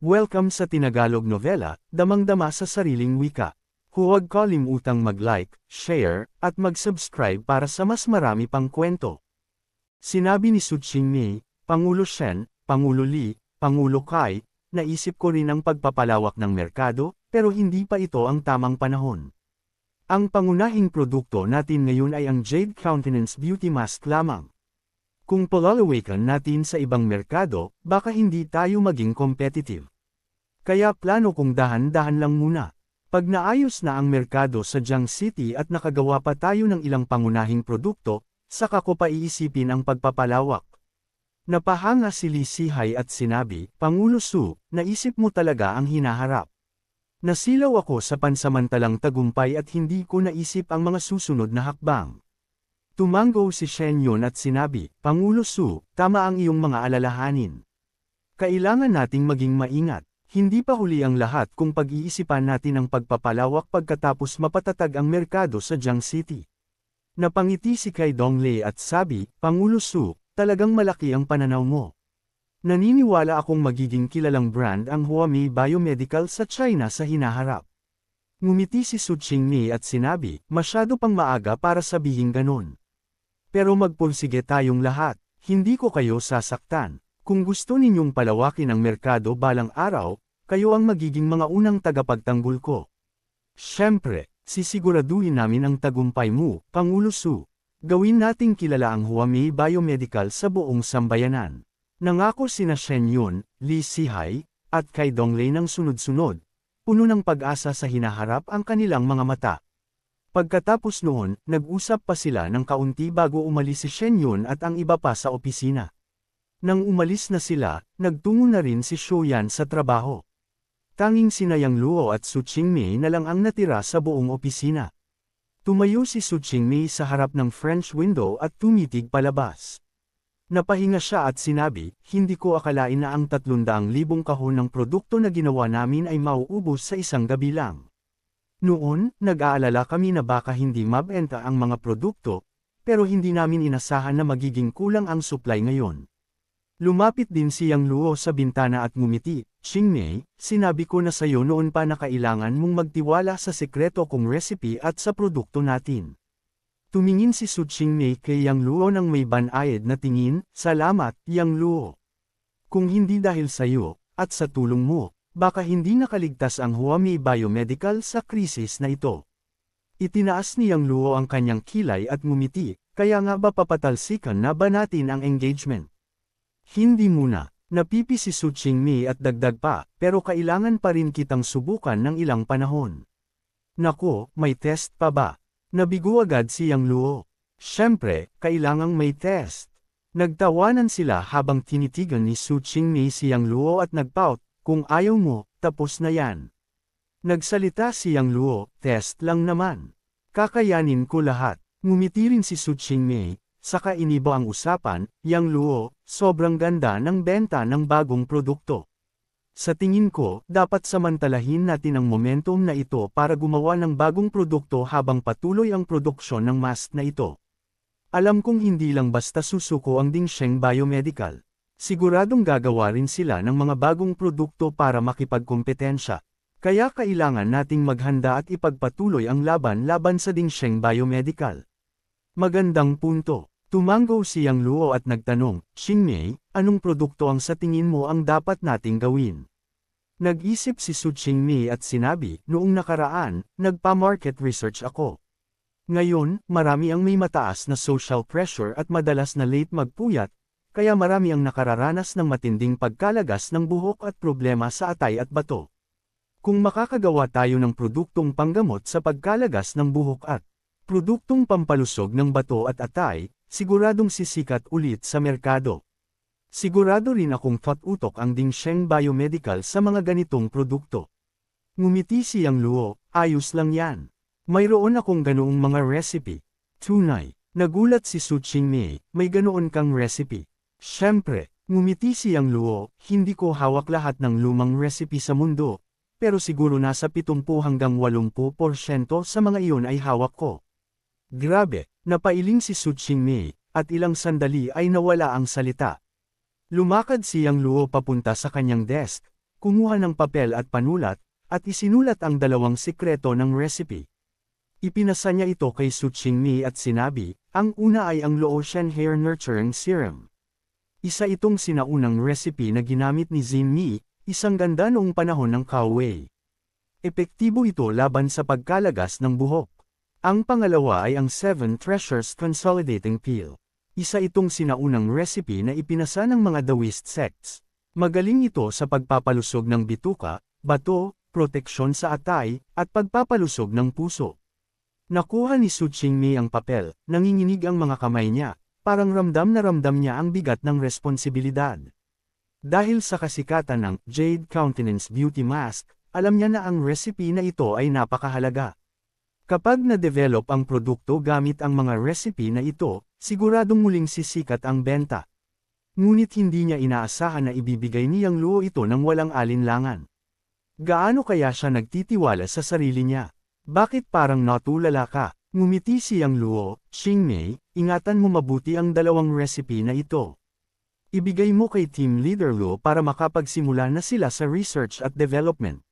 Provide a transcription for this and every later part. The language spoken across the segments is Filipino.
Welcome sa Tinagalog Novela, damang-dama sa sariling wika. Huwag kalimutang mag-like, share, at mag-subscribe para sa mas marami pang kwento. Sinabi ni Su Qingmei, Pangulo Shen, Pangulo Li, Pangulo Kai, naisip ko rin ang pagpapalawak ng merkado, pero hindi pa ito ang tamang panahon. Ang pangunahing produkto natin ngayon ay ang Jade Countenance Beauty Mask lamang. Kung palalawakan natin sa ibang merkado, baka hindi tayo maging competitive. Kaya plano kong dahan-dahan lang muna. Pag naayos na ang merkado sa Jiang City at nakagawa pa tayo ng ilang pangunahing produkto, saka ko pa iisipin ang pagpapalawak. Napahanga si Li Sihai at sinabi, Pangulo Su, naisip mo talaga ang hinaharap. Nasilaw ako sa pansamantalang tagumpay at hindi ko naisip ang mga susunod na hakbang. Tumango si Shen Yun at sinabi, Pangulo Su, tama ang iyong mga alalahanin. Kailangan nating maging maingat. Hindi pa huli ang lahat kung pag-iisipan natin ang pagpapalawak pagkatapos mapatatag ang merkado sa Jiang City. Napangiti si Kai Donglei at sabi, Pangulo Su, talagang malaki ang pananaw mo. Naniniwala akong magiging kilalang brand ang Huami Biomedical sa China sa hinaharap. Ngumiti si Su Qingmei at sinabi, masyado pang maaga para sabihin ganon. Pero magpursige tayong lahat, hindi ko kayo sasaktan. Kung gusto ninyong palawakin ang merkado balang araw, kayo ang magiging mga unang tagapagtanggol ko. Siyempre, sisiguraduhin namin ang tagumpay mo, Pangulo Su. Gawin nating kilala ang Huami Biomedical sa buong sambayanan. Nangako sina Shen Yun, Li Sihai, at Kai Donglei ng sunod-sunod. Puno ng pag-asa sa hinaharap ang kanilang mga mata. Pagkatapos noon, nag-usap pa sila ng kaunti bago umalis si Shen Yun at ang iba pa sa opisina. Nang umalis na sila, nagtungo na rin si Shu Yan sa trabaho. Tanging sina Yang Luo at Su Qingmei na lang ang natira sa buong opisina. Tumayo si Su Qingmei sa harap ng French window at tumitig palabas. Napahinga siya at sinabi, hindi ko akalain na ang 300,000 kahon ng produkto na ginawa namin ay mauubos sa isang gabi lang. Noon, nag-aalala kami na baka hindi mabenta ang mga produkto, pero hindi namin inasahan na magiging kulang ang supply ngayon. Lumapit din si Yang Luo sa bintana at ngumiti, Qingmei, sinabi ko na sayo noon pa na kailangan mong magtiwala sa sekreto kong recipe at sa produkto natin. Tumingin si Su Qingmei kay Yang Luo ng may banayad na tingin, salamat, Yang Luo. Kung hindi dahil sayo, at sa tulong mo, baka hindi nakaligtas ang Huami Biomedical sa krisis na ito. Itinaas ni Yang Luo ang kanyang kilay at ngumiti, kaya nga ba papatalsikan na ba natin ang engagement? Hindi muna, napipi si Su Qingmei at dagdag pa, pero kailangan pa rin kitang subukan ng ilang panahon. Nako, may test pa ba? Nabigo agad si Yang Luo. Siyempre, kailangang may test. Nagtawanan sila habang tinitigan ni Su Qingmei si Yang Luo at nagpout, kung ayaw mo, tapos na yan. Nagsalita si Yang Luo, test lang naman. Kakayanin ko lahat. Ngumiti rin si Su Qingmei, saka iniba ang usapan, Yang Luo, sobrang ganda ng benta ng bagong produkto. Sa tingin ko, dapat samantalahin natin ang momentum na ito para gumawa ng bagong produkto habang patuloy ang produksyon ng mask na ito. Alam kong hindi lang basta susuko ang Dingsheng Biomedical. Siguradong gagawa rin sila ng mga bagong produkto para makipagkompetensya. Kaya kailangan nating maghanda at ipagpatuloy ang laban sa Dingsheng Biomedical. Magandang punto. Tumango si Yang Luo at nagtanong, Qingmei, anong produkto ang sa tingin mo ang dapat nating gawin? Nag-isip si Su Qingmei at sinabi, noong nakaraan, nagpa-market research ako. Ngayon, marami ang may mataas na social pressure at madalas na late magpuyat, kaya marami ang nakararanas ng matinding pagkalagas ng buhok at problema sa atay at bato. Kung makakagawa tayo ng produktong panggamot sa pagkalagas ng buhok at produktong pampalusog ng bato at atay, siguradong sisikat ulit sa merkado. Sigurado rin akong utok ang Dingsheng Biomedical sa mga ganitong produkto. Ngumiti si Yang Luo, ayos lang yan. Mayroon akong ganoong mga recipe. Tunay, nagulat si Su Qingmei, may ganoon kang recipe. Siyempre, ngumiti si Yang Luo, hindi ko hawak lahat ng lumang recipe sa mundo, pero siguro nasa 70 hanggang 80% sa mga iyon ay hawak ko. Grabe, napailing si Su Qingmei, at ilang sandali ay nawala ang salita. Lumakad si Yang Luo papunta sa kanyang desk, kumuha ng papel at panulat, at isinulat ang dalawang sikreto ng recipe. Ipinasa niya ito kay Su Qingmei at sinabi, ang una ay ang Luotian Hair Nurturing Serum. Isa itong sinaunang recipe na ginamit ni Xin Mi, isang ganda noong panahon ng Cao Wei. Epektibo ito laban sa pagkalagas ng buhok. Ang pangalawa ay ang 7 Treasures Consolidating Peel. Isa itong sinaunang recipe na ipinasa ng mga Taoist sects. Magaling ito sa pagpapalusog ng bituka, bato, proteksyon sa atay, at pagpapalusog ng puso. Nakuha ni Su Qingmei ang papel, nanginginig ang mga kamay niya, parang ramdam na ramdam niya ang bigat ng responsibilidad. Dahil sa kasikatan ng Jade Countenance Beauty Mask, alam niya na ang recipe na ito ay napakahalaga. Kapag na-develop ang produkto gamit ang mga recipe na ito, siguradong muling sisikat ang benta. Ngunit hindi niya inaasahan na ibibigay niyang Luo ito ng walang alinlangan. Gaano kaya siya nagtitiwala sa sarili niya? Bakit parang natulala ka? Ngumiti siyang Luo, Qingmei, ingatan mo mabuti ang dalawang recipe na ito. Ibigay mo kay Team Leader Luo para makapagsimula na sila sa research at development.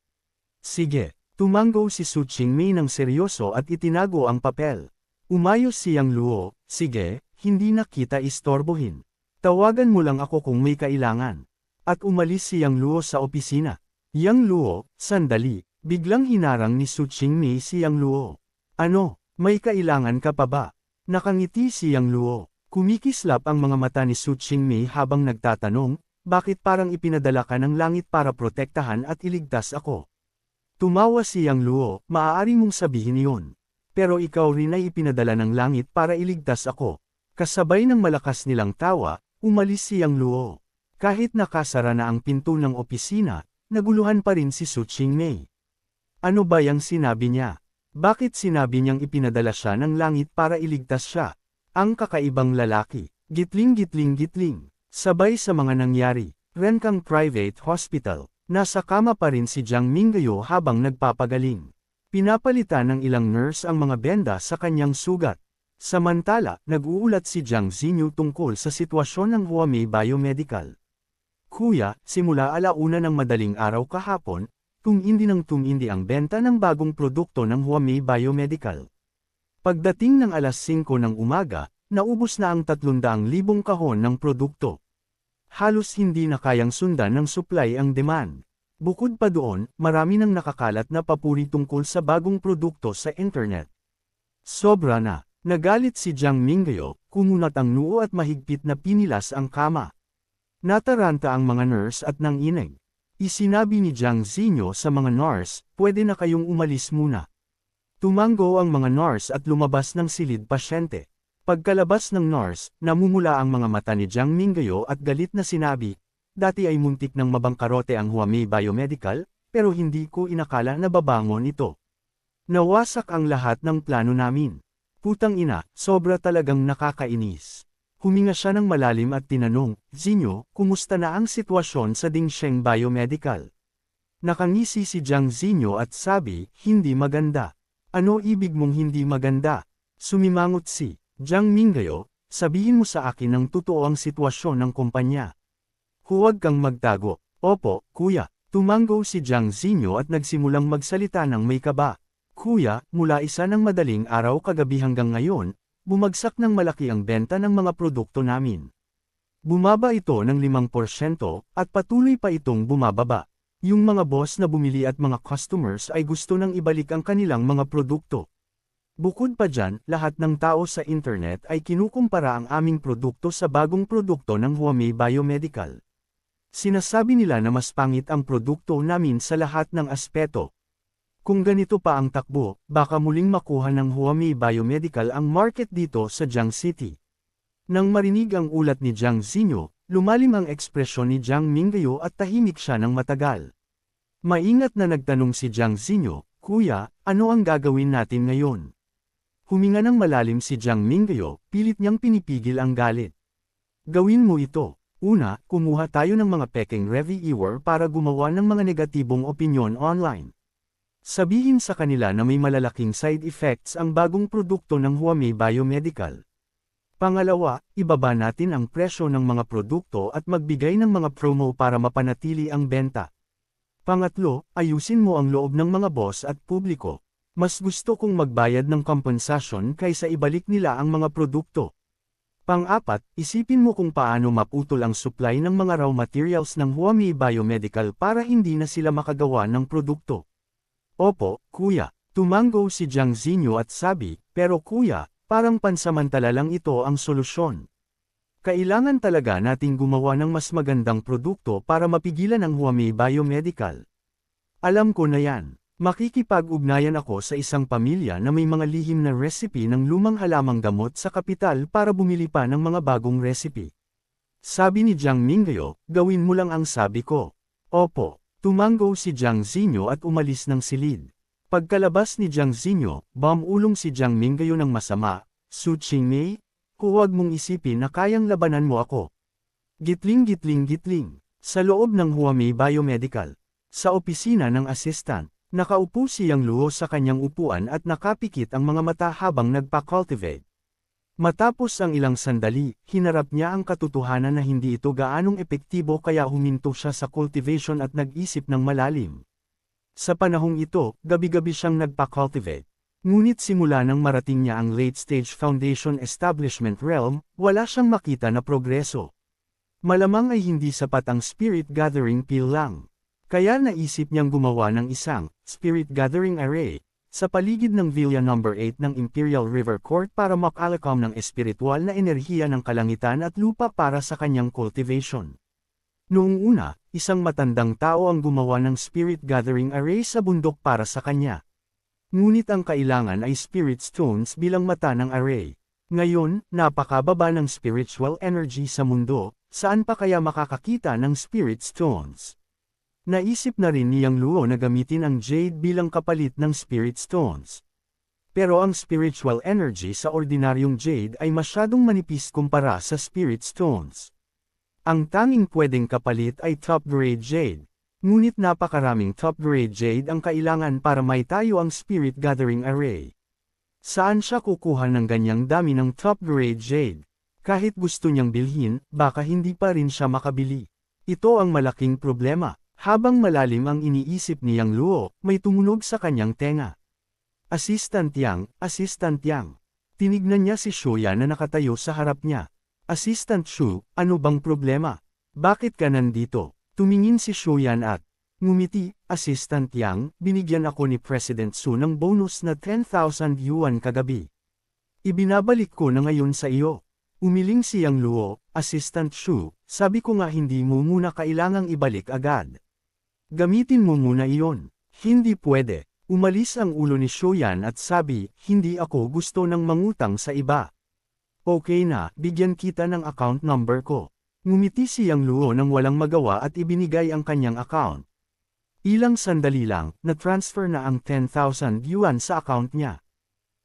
Sige, tumango si Su Qingmei ng seryoso at itinago ang papel. Umayos siyang Luo, sige, hindi na kita istorbohin. Tawagan mo lang ako kung may kailangan. At umalis siyang Luo sa opisina. Yang Luo, sandali, biglang hinarang ni Su Qingmei siyang Luo. Ano, may kailangan ka pa ba? Nakangiti siyang Luo. Kumikislap ang mga mata ni Su Qingmei habang nagtatanong, bakit parang ipinadala ka ng langit para protektahan at iligtas ako? Tumawa siyang Luo, maaari mong sabihin iyon. Pero ikaw rin ay ipinadala ng langit para iligtas ako. Kasabay ng malakas nilang tawa, umalis siyang Luo. Kahit nakasara na ang pinto ng opisina, naguluhan pa rin si Su Qingmei. Ano ba yang sinabi niya? Bakit sinabi niyang ipinadala siya ng langit para iligtas siya? Ang kakaibang lalaki, gitling. Sabay sa mga nangyari, Renkang Private Hospital, nasa kama pa rin si Jiang Mingyo habang nagpapagaling. Pinapalitan ng ilang nurse ang mga benda sa kanyang sugat. Samantala, nag-uulat si Jiang Xinyu tungkol sa sitwasyon ng Huamei Biomedical. Kuya, simula 1:00 ng madaling araw kahapon, tumindi ang benta ng bagong produkto ng Huamei Biomedical. Pagdating ng 5:00 ng umaga, naubos na ang 300,000 kahon ng produkto. Halos hindi na kayang sundan ng supply ang demand. Bukod pa doon, marami nang nakakalat na papuri tungkol sa bagong produkto sa internet. Sobra na. Nagalit si Jiang Mingyo, kumunat ang noo at mahigpit na pinilas ang kama. Nataranta ang mga nurse at nanginig. Isinabi ni Jiang Xinyu sa mga nurse, pwede na kayong umalis muna. Tumango ang mga nurse at lumabas ng silid pasyente. Pagkalabas ng nurse, namumula ang mga mata ni Jiang Mingyo at galit na sinabi, dati ay muntik ng mabangkarote ang Huamei Biomedical, pero hindi ko inakala na babangon ito. Nawasak ang lahat ng plano namin. Putang ina, sobra talagang nakakainis. Huminga siya ng malalim at tinanong, Xinyu, kumusta na ang sitwasyon sa Dingsheng Biomedical? Nakangisi si Jiang Xinyu at sabi, hindi maganda. Ano ibig mong hindi maganda? Sumimangot si Jiang Mingyo, sabihin mo sa akin ang totoo ang sitwasyon ng kumpanya. Huwag kang magtago. Opo, kuya. Tumango si Jiang Xinyu at nagsimulang magsalita ng may kaba. Kuya, mula isa ng madaling araw kagabi hanggang ngayon, bumagsak ng malaki ang benta ng mga produkto namin. Bumaba ito ng 5% at patuloy pa itong bumababa. Yung mga boss na bumili at mga customers ay gusto nang ibalik ang kanilang mga produkto. Bukod pa dyan, lahat ng tao sa internet ay kinukumpara ang aming produkto sa bagong produkto ng Huamei Biomedical. Sinasabi nila na mas pangit ang produkto namin sa lahat ng aspeto. Kung ganito pa ang takbo, baka muling makuha ng Huamei Biomedical ang market dito sa Jiang City. Nang marinig ang ulat ni Jiang Xinyu, lumalim ang ekspresyon ni Jiang Mingyo at tahimik siya ng matagal. Maingat na nagtanong si Jiang Xinyu, Kuya, ano ang gagawin natin ngayon? Huminga ng malalim si Jiang Mingyo, pilit niyang pinipigil ang galit. Gawin mo ito. Una, kumuha tayo ng mga peking reviewer para gumawa ng mga negatibong opinyon online. Sabihin sa kanila na may malalaking side effects ang bagong produkto ng Huamei Biomedical. Pangalawa, ibaba natin ang presyo ng mga produkto at magbigay ng mga promo para mapanatili ang benta. Pangatlo, ayusin mo ang loob ng mga boss at publiko. Mas gusto kong magbayad ng kompensasyon kaysa ibalik nila ang mga produkto. Pang-apat, isipin mo kung paano maputol ang supply ng mga raw materials ng Huami Biomedical para hindi na sila makagawa ng produkto. Opo, kuya. Tumango si Jiang Zinyo at sabi, pero kuya, parang pansamantala lang ito ang solusyon. Kailangan talaga nating gumawa ng mas magandang produkto para mapigilan ang Huami Biomedical. Alam ko na yan. Makikipag-ugnayan ako sa isang pamilya na may mga lihim na recipe ng lumang halamang gamot sa kapital para bumili pa ng mga bagong recipe. Sabi ni Jiang Mingyo, gawin mo lang ang sabi ko. Opo, tumango si Jiang Zinyo at umalis ng silid. Pagkalabas ni Jiang Zinyo, bumulong si Jiang Mingyo ng masama, Su Qingmei, huwag mong isipin na kayang labanan mo ako. Gitling gitling gitling, sa loob ng Huami Biomedical. Sa opisina ng assistant. Nakaupo siyang luho sa kanyang upuan at nakapikit ang mga mata habang nagpa-cultivate. Matapos ang ilang sandali, hinarap niya ang katotohanan na hindi ito gaanong epektibo kaya huminto siya sa cultivation at nag-isip ng malalim. Sa panahong ito, gabi-gabi siyang nagpa-cultivate. Ngunit simula nang marating niya ang late-stage foundation establishment realm, wala siyang makita na progreso. Malamang ay hindi sapat ang spirit gathering pill lang. Kaya naisip niyang gumawa ng isang spirit gathering array sa paligid ng Villa No. 8 ng Imperial River Court para makalakam ng espiritual na enerhiya ng kalangitan at lupa para sa kanyang cultivation. Noong una, isang matandang tao ang gumawa ng spirit gathering array sa bundok para sa kanya. Ngunit ang kailangan ay spirit stones bilang mata ng array. Ngayon, napakababa ng spiritual energy sa mundo, saan pa kaya makakakita ng spirit stones? Naisip na rin ni Yang Luo na gamitin ang jade bilang kapalit ng spirit stones. Pero ang spiritual energy sa ordinaryong jade ay masyadong manipis kumpara sa spirit stones. Ang tanging pwedeng kapalit ay top-grade jade. Ngunit napakaraming top-grade jade ang kailangan para maitayo ang spirit gathering array. Saan siya kukuha ng ganyang dami ng top-grade jade? Kahit gusto niyang bilhin, baka hindi pa rin siya makabili. Ito ang malaking problema. Habang malalim ang iniisip ni Yang Luo, may tumunog sa kanyang tenga. Assistant Yang, Assistant Yang. Tinignan niya si Shuyan na nakatayo sa harap niya. Assistant Shu, ano bang problema? Bakit ka nandito? Tumingin si Shuyan at ngumiti. Assistant Yang, binigyan ako ni President Su ng bonus na 10,000 yuan kagabi. Ibinabalik ko na ngayon sa iyo. Umiling si Yang Luo, Assistant Shu, sabi ko nga hindi mo muna kailangang ibalik agad. Gamitin mo muna iyon. Hindi pwede. Umalis ang ulo ni Shuyan at sabi, hindi ako gusto ng mangutang sa iba. Okay na, bigyan kita ng account number ko. Ngumiti si Yang Luo nang walang magawa at ibinigay ang kanyang account. Ilang sandali lang, na-transfer na ang 10,000 yuan sa account niya.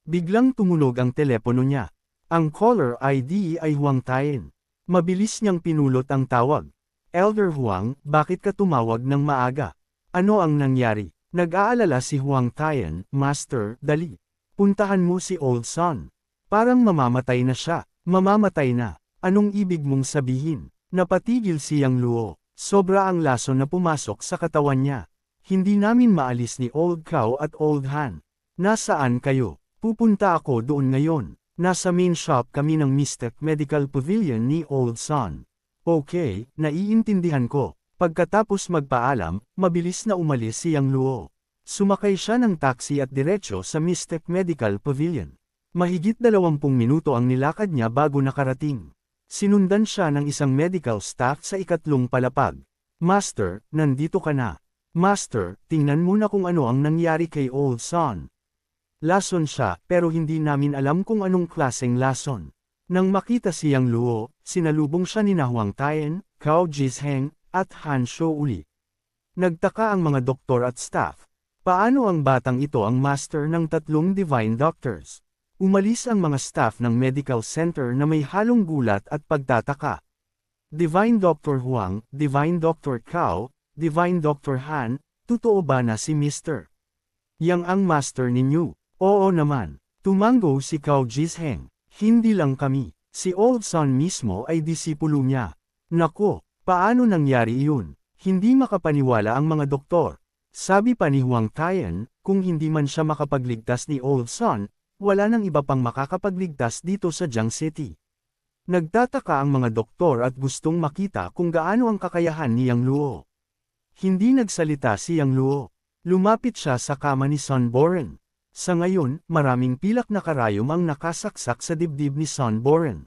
Biglang tumunog ang telepono niya. Ang caller ID ay Huang Taien. Mabilis niyang pinulot ang tawag. Elder Huang, bakit ka tumawag ng maaga? Ano ang nangyari? Nag-aalala si Huang Taien, Master, dali. Puntahan mo si Old Son. Parang mamamatay na siya. Mamamatay na. Anong ibig mong sabihin? Napatigil si Yang Luo. Sobra ang lason na pumasok sa katawan niya. Hindi namin maalis ni Old Cow at Old Han. Nasaan kayo? Pupunta ako doon ngayon. Nasa main shop kami ng Mystic Medical Pavilion ni Old Son. Okay, naiintindihan ko. Pagkatapos magpaalam, mabilis na umalis si Yang Luo. Sumakay siya ng taxi at diretso sa Mystic Medical Pavilion. Mahigit 20 minuto ang nilakad niya bago nakarating. Sinundan siya ng isang medical staff sa ikatlong palapag. Master, nandito ka na. Master, tingnan mo na kung ano ang nangyari kay Old Son. Lason siya, pero hindi namin alam kung anong klaseng lason. Nang makita si Yang Luo, sinalubong siya ni Huang Taien, Cao Jisheng, at Han Shou uli. Nagtaka ang mga doktor at staff. Paano ang batang ito ang master ng 3 divine doctors? Umalis ang mga staff ng medical center na may halong gulat at pagtataka. Divine Dr. Huang, Divine Dr. Cao, Divine Dr. Han, totoo ba na si Mr. Yang ang master ninyo? Oo naman. Tumango si Cao Jisheng. Hindi lang kami. Si Old Son mismo ay disipulo niya. Nako, paano nangyari iyon? Hindi makapaniwala ang mga doktor. Sabi pa ni Huang Tian, kung hindi man siya makapagligtas ni Old Son, wala nang iba pang makakapagligtas dito sa Jiang City. Nagtataka ang mga doktor at gustong makita kung gaano ang kakayahan ni Yang Luo. Hindi nagsalita si Yang Luo. Lumapit siya sa kama ni Son Boren. Sa ngayon, maraming pilak na karayom ang nakasaksak sa dibdib ni Son Boren.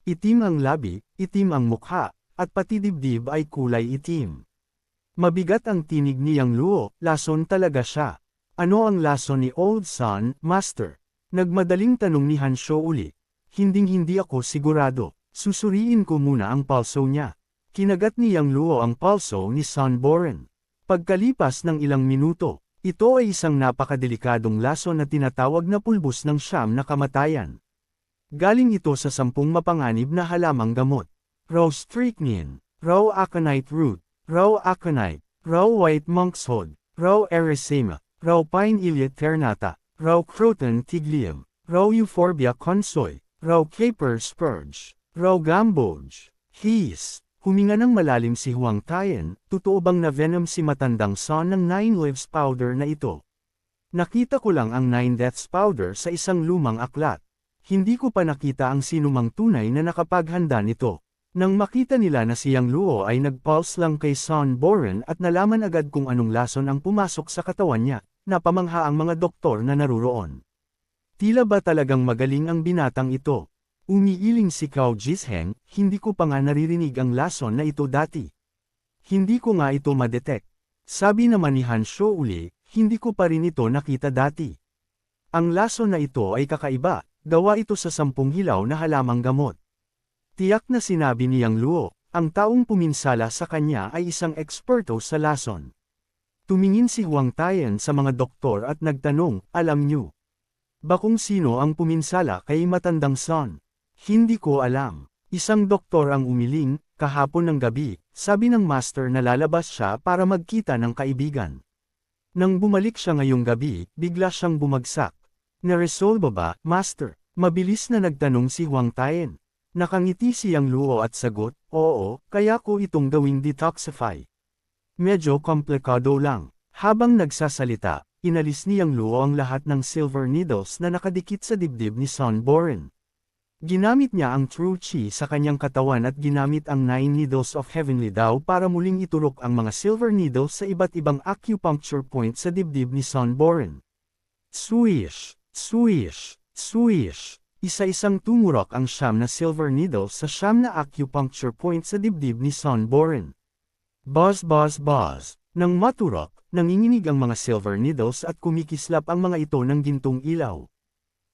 Itim ang labi, itim ang mukha, at pati dibdib ay kulay itim. Mabigat ang tinig ni Yang Luo, lason talaga siya. Ano ang lason ni Old Son, Master? Nagmadaling tanong ni Hansho uli. Hinding-hindi ako sigurado. Susuriin ko muna ang pulso niya. Kinagat ni Yang Luo ang pulso ni Son Boren. Pagkalipas ng ilang minuto, ito ay isang napakadelikadong lason na tinatawag na pulbos ng siyam na kamatayan. Galing ito sa 10 mapanganib na halamang gamot. Raw strychnine, raw aconite root, raw aconite, raw white monkshood, raw erythema, raw pine ilia ternata, raw croton tiglium, raw euphorbia consoy, raw caper spurge, raw gamboge. His, huminga ng malalim si Huang Tian, totoo bang na-venom si matandang Son ng 9 Lives powder na ito? Nakita ko lang ang 9 Deaths powder sa isang lumang aklat. Hindi ko pa nakita ang sinumang tunay na nakapaghanda nito. Nang makita nila na si Yang Luo ay nag-pulse lang kay Son Boren at nalaman agad kung anong lason ang pumasok sa katawan niya, napamangha ang mga doktor na naruroon. Tila ba talagang magaling ang binatang ito? Umiiling si Cao Jisheng, hindi ko pa nga naririnig ang lason na ito dati. Hindi ko nga ito madetect. Sabi naman ni Hansho uli, hindi ko pa rin ito nakita dati. Ang lason na ito ay kakaiba, gawa ito sa 10 hilaw na halamang gamot. Tiyak na sinabi ni Yang Luo, ang taong puminsala sa kanya ay isang eksperto sa lason. Tumingin si Huang Tian sa mga doktor at nagtanong, alam niyo ba kung sino ang puminsala kay matandang Son? Hindi ko alam. Isang doktor ang umiling, kahapon ng gabi, sabi ng master na lalabas siya para magkita ng kaibigan. Nang bumalik siya ngayong gabi, bigla siyang bumagsak. Naresolba ba, master? Mabilis na nagtanong si Huang Tian. Nakangiti si Yang Luo at sagot, oo, kaya ko itong gawing detoxify. Medyo komplikado lang. Habang nagsasalita, inalis ni Yang Luo ang lahat ng silver needles na nakadikit sa dibdib ni Son Boren. Ginamit niya ang True Chi sa kanyang katawan at ginamit ang 9 needles of Heavenly Dao para muling iturok ang mga silver needles sa iba't ibang acupuncture point sa dibdib ni Son Boren. Swish! Swish! Swish! Isa-isang tumurok ang 9 na silver needles sa 9 na acupuncture point sa dibdib ni Son Boren. Buzz buzz buzz. Nang maturok, nanginginig ang mga silver needles at kumikislap ang mga ito ng gintong ilaw.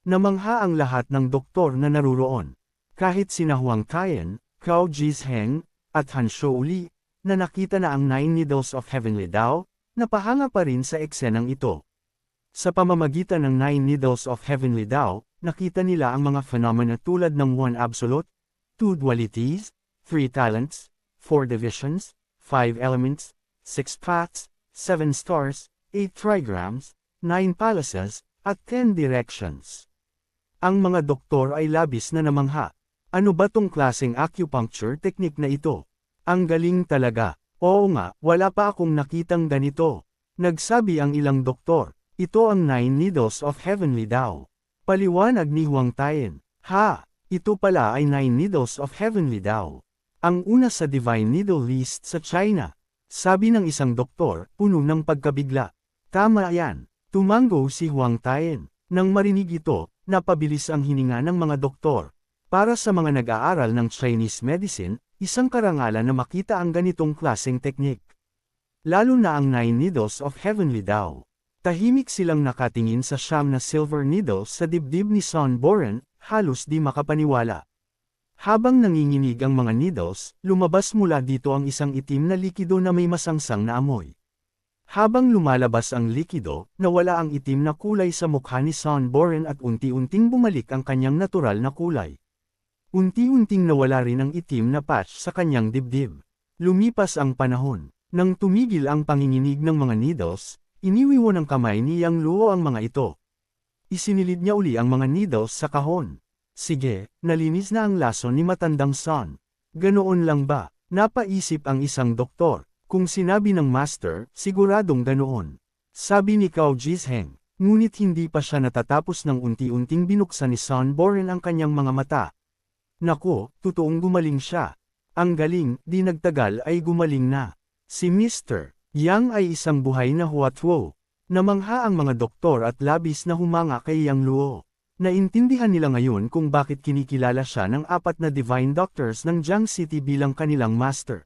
Namangha ang lahat ng doktor na naruroon. Kahit sina Huang Tian, Cao Jisheng, at Hansho uli, na nakita na ang 9 needles of Heavenly Dao, napahanga pa rin sa eksenang ito. Sa pamamagitan ng 9 needles of Heavenly Dao, nakita nila ang mga phenomena tulad ng 1 absolute, 2 dualities, 3 talents, 4 divisions, 5 elements, 6 paths, 7 stars, 8 trigrams, 9 palaces, at 10 directions. Ang mga doktor ay labis na namangha. Ano ba tong klaseng acupuncture technique na ito? Ang galing talaga. Oo nga, wala pa akong nakitang ganito. Nagsabi ang ilang doktor. Ito ang 9 needles of Heavenly Dao. Paliwanag ni Huang Tian. Ha! Ito pala ay 9 needles of Heavenly Dao. Ang una sa Divine Needle List sa China. Sabi ng isang doktor, puno ng pagkabigla. Tama yan. Tumango si Huang Tian. Nang marinig ito, napabilis ang hininga ng mga doktor. Para sa mga nag-aaral ng Chinese medicine, isang karangalan na makita ang ganitong klaseng teknik. Lalo na ang 9 needles of Heavenly Dao. Tahimik silang nakatingin sa 9 na silver needles sa dibdib ni Son Boren, halos di makapaniwala. Habang nanginginig ang mga needles, lumabas mula dito ang isang itim na likido na may masangsang na amoy. Habang lumalabas ang likido, nawala ang itim na kulay sa mukha ni Son Boren at unti-unting bumalik ang kanyang natural na kulay. Unti-unting nawala rin ang itim na patch sa kanyang dibdib. Lumipas ang panahon. Nang tumigil ang panginginig ng mga needles, iniwiwo ng kamay ni Yang Luo ang mga ito. Isinilid niya uli ang mga needles sa kahon. Sige, nalinis na ang lason ni matandang Son. Ganoon lang ba? Napaisip ang isang doktor. Kung sinabi ng master, siguradong ganoon. Sabi ni Cao Jisheng. Ngunit hindi pa siya natatapos ng unti-unting binuksan ni Son Boren ang kanyang mga mata. Naku, totoong gumaling siya. Ang galing, di nagtagal ay gumaling na. Si Mr. Yang ay isang buhay na huatwo. Namangha ang mga doktor at labis na humanga kay Yang Luo. Naintindihan nila ngayon kung bakit kinikilala siya ng 4 na Divine Doctors ng Jiang City bilang kanilang master.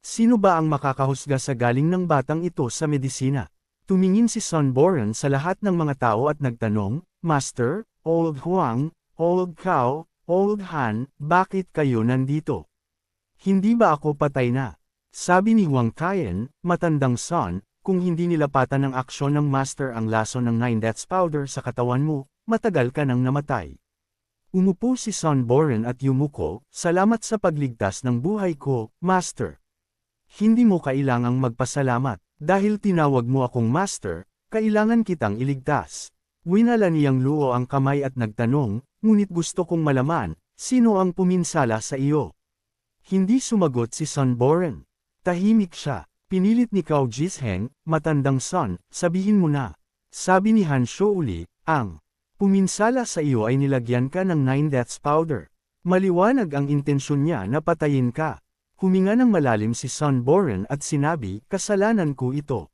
Sino ba ang makakahusga sa galing ng batang ito sa medisina? Tumingin si Son Boren sa lahat ng mga tao at nagtanong, Master, Old Huang, Old Cao, Old Han, bakit kayo nandito? Hindi ba ako patay na? Sabi ni Huang Tian, matandang Son, kung hindi nilapatan ng aksyon ng Master ang lason ng 9 Deaths Powder sa katawan mo, matagal ka nang namatay. Umupo si Son Boren at yumuko, salamat sa pagligtas ng buhay ko, Master. Hindi mo kailangang magpasalamat. Dahil tinawag mo akong master, kailangan kitang iligtas. Winala niyang Luo ang kamay at nagtanong, ngunit gusto kong malaman, sino ang puminsala sa iyo? Hindi sumagot si Son Boren. Tahimik siya. Pinilit ni Cao Jisheng, matandang Son, sabihin mo na. Sabi ni Han Shouli, ang puminsala sa iyo ay nilagyan ka ng 9 Deaths Powder. Maliwanag ang intensyon niya na patayin ka. Huminga ng malalim si Son Boren at sinabi, kasalanan ko ito.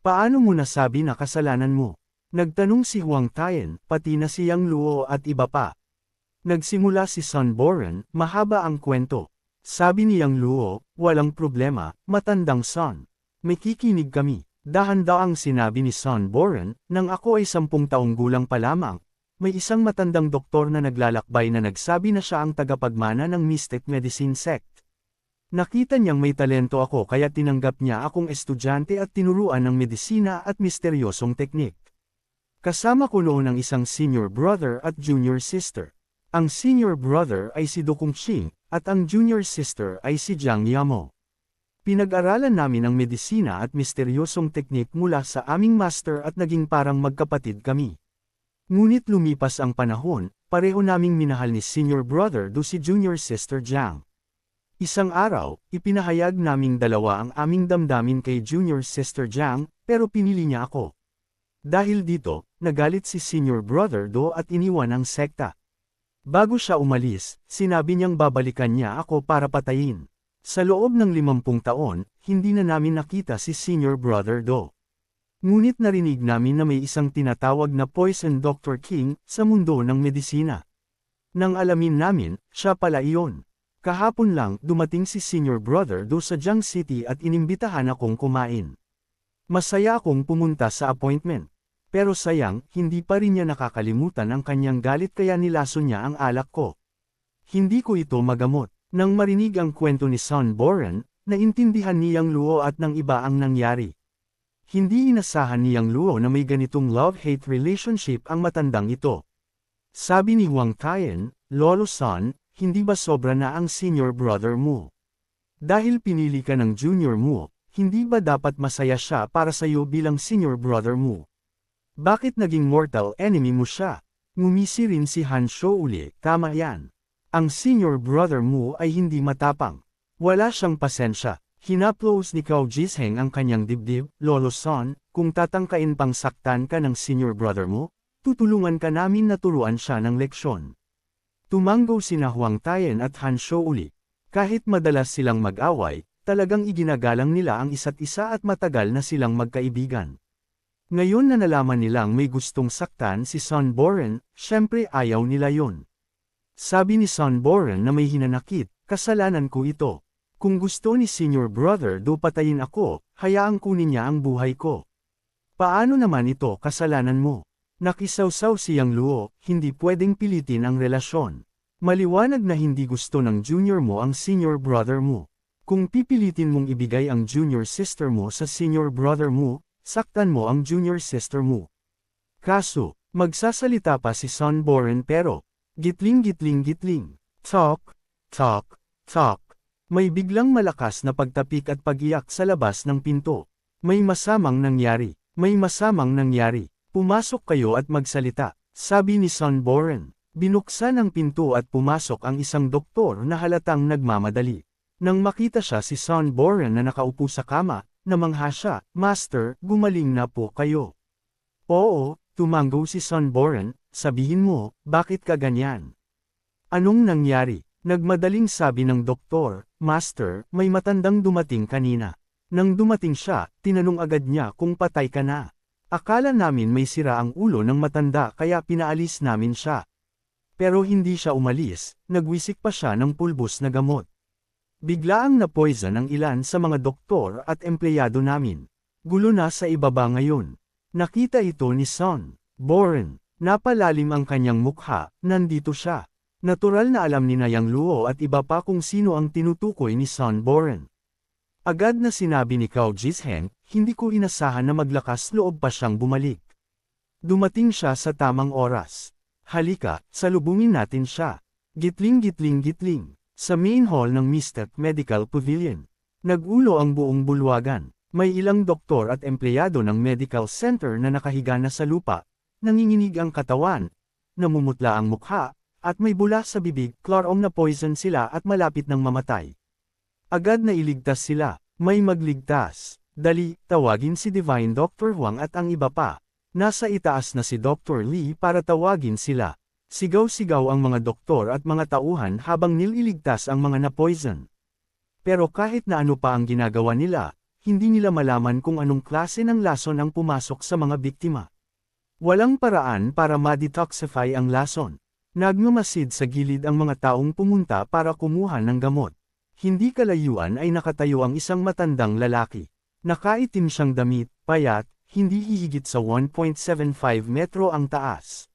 Paano mo nasabi na kasalanan mo? Nagtanong si Huang Tian, pati na si Yang Luo at iba pa. Nagsimula si Son Boren, mahaba ang kwento. Sabi ni Yang Luo, walang problema, matandang Son. May kikinig kami. Dahan-daang sinabi ni Son Boren, nang ako ay 10 taong gulang pa lamang. May isang matandang doktor na naglalakbay na nagsabi na siya ang tagapagmana ng Mystic Medicine Sect. Nakita niyang may talento ako kaya tinanggap niya akong estudyante at tinuruan ng medisina at misteryosong teknik. Kasama ko noon ang isang senior brother at junior sister. Ang senior brother ay si Dokung Ching, at ang junior sister ay si Jiang Yamo. Pinag-aralan namin ang medisina at misteryosong teknik mula sa aming master at naging parang magkapatid kami. Ngunit lumipas ang panahon, pareho naming minahal ni senior brother do si junior sister Jiang. Isang araw, ipinahayag naming dalawa ang aming damdamin kay junior sister Jiang, pero pinili niya ako. Dahil dito, nagalit si senior brother Do at iniwan ang sekta. Bago siya umalis, sinabi niyang babalikan niya ako para patayin. Sa loob ng 50 taon, hindi na namin nakita si senior brother Do. Ngunit narinig namin na may isang tinatawag na Poison Dr. King sa mundo ng medisina. Nang alamin namin, siya pala iyon. Kahapon lang, dumating si senior brother Do sa Jiang City at inimbitahan akong kumain. Masaya akong pumunta sa appointment. Pero sayang, hindi pa rin niya nakakalimutan ang kanyang galit kaya nilason niya ang alak ko. Hindi ko ito magamot. Nang marinig ang kwento ni Son Boren, naintindihan ni Yang Luo at ng iba ang nangyari. Hindi inasahan ni Yang Luo na may ganitong love-hate relationship ang matandang ito. Sabi ni Huang Tian, Lolo Son, hindi ba sobra na ang senior brother mo? Dahil pinili ka ng junior mo, hindi ba dapat masaya siya para sa iyo bilang senior brother mo? Bakit naging mortal enemy mo siya? Ngumisi rin si Han Shouli, tama yan. Ang senior brother mo ay hindi matapang. Wala siyang pasensya. Hinaplos ni Cao Jisheng ang kanyang dibdib, Lolo Son, kung tatangkain pang saktan ka ng senior brother mo, tutulungan ka namin na turuan siya ng leksyon. Tumanggo sina Huang Tian at Han Shouli. Kahit madalas silang mag-away, talagang iginagalang nila ang isa't isa at matagal na silang magkaibigan. Ngayon na nalaman nilang may gustong saktan si Son Boren, syempre ayaw nila yon. Sabi ni Son Boren na may hinanakit, kasalanan ko ito. Kung gusto ni senior brother Do patayin ako, hayaang kunin niya ang buhay ko. Paano naman ito kasalanan mo? Nakisawsaw si Yang Luo, hindi pwedeng pilitin ang relasyon. Maliwanag na hindi gusto ng junior mo ang senior brother mo. Kung pipilitin mong ibigay ang junior sister mo sa senior brother mo, saktan mo ang junior sister mo. Kaso, magsasalita pa si Son Boren pero, gitling. Talk, talk, talk. May biglang malakas na pagtapik at pag-iyak sa labas ng pinto. May masamang nangyari. Pumasok kayo at magsalita, sabi ni Son Boren. Binuksan ang pinto at pumasok ang isang doktor na halatang nagmamadali. Nang makita siya si Son Boren na nakaupo sa kama, namangha siya, "Master, gumaling na po kayo." "Oo," tumanggo si Son Boren, "sabihin mo, bakit ka ganyan?" "Anong nangyari?" Nagmadaling sabi ng doktor, "Master, may matandang dumating kanina." Nang dumating siya, tinanong agad niya kung patay ka na. "Akala namin may sira ang ulo ng matanda kaya pinaalis namin siya." Pero hindi siya umalis, nagwisik pa siya ng pulbos na gamot. Biglaang na-poison ang ilan sa mga doktor at empleyado namin. Gulo na sa ibaba ngayon. Nakita ito ni Son Boren. Napalalim ang kanyang mukha, nandito siya. Natural na alam ni Yang Luo at iba pa kung sino ang tinutukoy ni Son Boren. Agad na sinabi ni Cao Jisheng, "Hindi ko inasahan na maglakas loob pa siyang bumalik." Dumating siya sa tamang oras. "Halika, salubungin natin siya." Gitling gitling gitling. Sa main hall ng Mystic Medical Pavilion. Nagulo ang buong bulwagan. May ilang doktor at empleyado ng medical center na nakahiga na sa lupa, nanginginig ang katawan, namumutla ang mukha, at may bula sa bibig, klarom na poison sila at malapit ng mamatay. Agad na iligtas sila, may magligtas. Dali, tawagin si Divine Dr. Huang at ang iba pa. Nasa itaas na si Dr. Lee para tawagin sila. Sigaw-sigaw ang mga doktor at mga tauhan habang nililigtas ang mga na-poison. Pero kahit na ano pa ang ginagawa nila, hindi nila malaman kung anong klase ng lason ang pumasok sa mga biktima. Walang paraan para ma-detoxify ang lason. Nagmamasid sa gilid ang mga taong pumunta para kumuha ng gamot. Hindi kalayuan ay nakatayo ang isang matandang lalaki. Nakaitim siyang damit, payat, hindi hihigit sa 1.75 metro ang taas.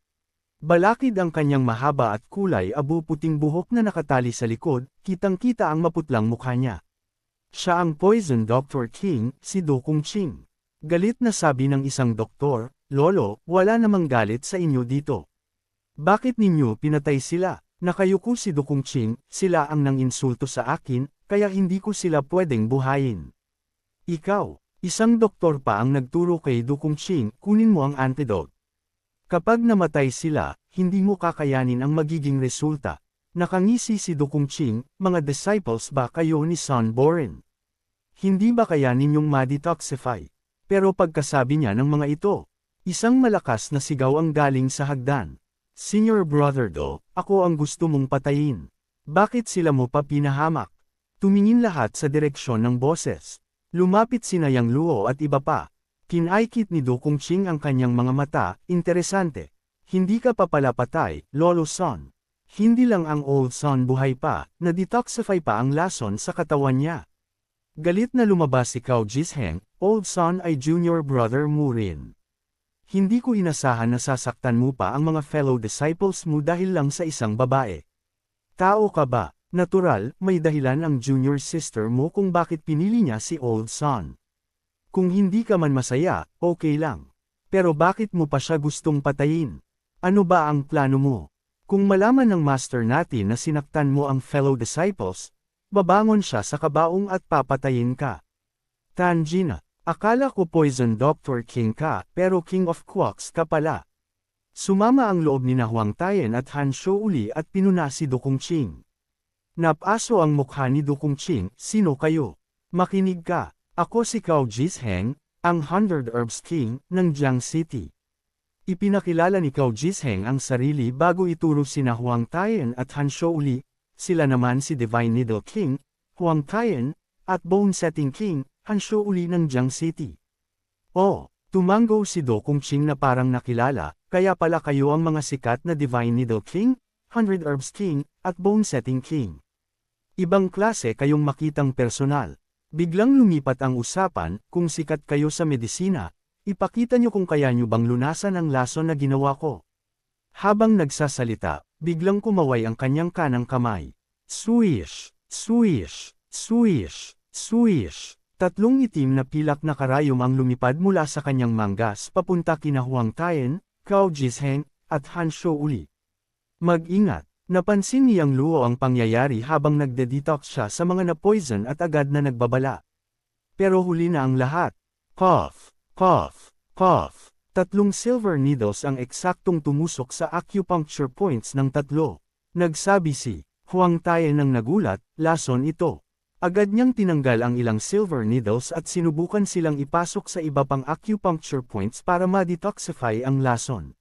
Balakid ang kanyang mahaba at kulay abu-puting buhok na nakatali sa likod, kitang-kita ang maputlang mukha niya. Siya ang Poison Dr. King, si Do Kung Ching. Galit na sabi ng isang doktor, "Lolo, wala namang galit sa inyo dito. Bakit ninyo pinatay sila?" Nakayuko si Do Kung Ching, "Sila ang nang-insulto sa akin, kaya hindi ko sila pwedeng buhayin." "Ikaw." Isang doktor pa ang nagturo kay Do Kung Ching, "Kunin mo ang antidote. Kapag namatay sila, hindi mo kakayanin ang magiging resulta." Nakangisi si Do Kung Ching, "Mga disciples ba kayo ni Son Boren? Hindi ba kaya ninyong ma-detoxify?" Pero pagkasabi niya ng mga ito, isang malakas na sigaw ang galing sa hagdan. "Senior Brother Do, ako ang gusto mong patayin. Bakit sila mo pa pinahamak?" Tumingin lahat sa direksyon ng boses. Lumapit sina Yang Luo at iba pa. Kinaykit ni Do Kung Ching ang kanyang mga mata, "Interesante. Hindi ka pa pala patay, Lolo Son. Hindi lang ang old Son buhay pa, na-detoxify pa ang lason sa katawan niya." Galit na lumabas si Cao Jisheng, "Old Son ay junior brother mo rin. Hindi ko inasahan na sasaktan mo pa ang mga fellow disciples mo dahil lang sa isang babae. Tao ka ba? Natural, may dahilan ang junior sister mo kung bakit pinili niya si Old Son. Kung hindi ka man masaya, okay lang. Pero bakit mo pa siya gustong patayin? Ano ba ang plano mo? Kung malaman ng master natin na sinaktan mo ang fellow disciples, babangon siya sa kabaong at papatayin ka." "Tanjina, akala ko Poison Dr. King ka, pero King of Quacks ka pala." Sumama ang loob ni Huang Tayen at Han Shou uli at pinuna si Do Kung Ching. Napaso ang mukha ni Do Kung Ching, "Sino kayo? Makinig ka. Ako si Cao Jisheng, ang 100 Herbs King, ng Jiang City." Ipinakilala ni Cao Jisheng ang sarili bago ituro sina Huang Tayen at Han Shou uli, sila naman si Divine Needle King, Huang Tayen, at Bone Setting King, Han Shou uli ng Jiang City. "Oh," tumanggo si Do Kung Ching na parang nakilala, "kaya pala kayo ang mga sikat na Divine Needle King, 100 Herbs King, at Bone Setting King. Ibang klase kayong makitang personal." Biglang lumipat ang usapan, "Kung sikat kayo sa medisina, ipakita nyo kung kaya nyo bang lunasan ang lason na ginawa ko." Habang nagsasalita, biglang kumaway ang kanyang kanang kamay. Swish! Swish! Swish! Swish! 3 itim na pilak na karayom ang lumipad mula sa kanyang manggas papunta kina Huang Tayen, Cao Jisheng, at Han Shou uli. Mag-ingat! Napansin ni Yang Luo ang pangyayari habang nagde-detox siya sa mga na-poison at agad na nagbabala. Pero huli na ang lahat. Cough! Cough! Cough! 3 silver needles ang eksaktong tumusok sa acupuncture points ng 3. Nagsabi si Huang Tayen ng nagulat, "Lason ito. Agad niyang tinanggal ang ilang silver needles at sinubukan silang ipasok sa iba pang acupuncture points para ma-detoxify ang lason.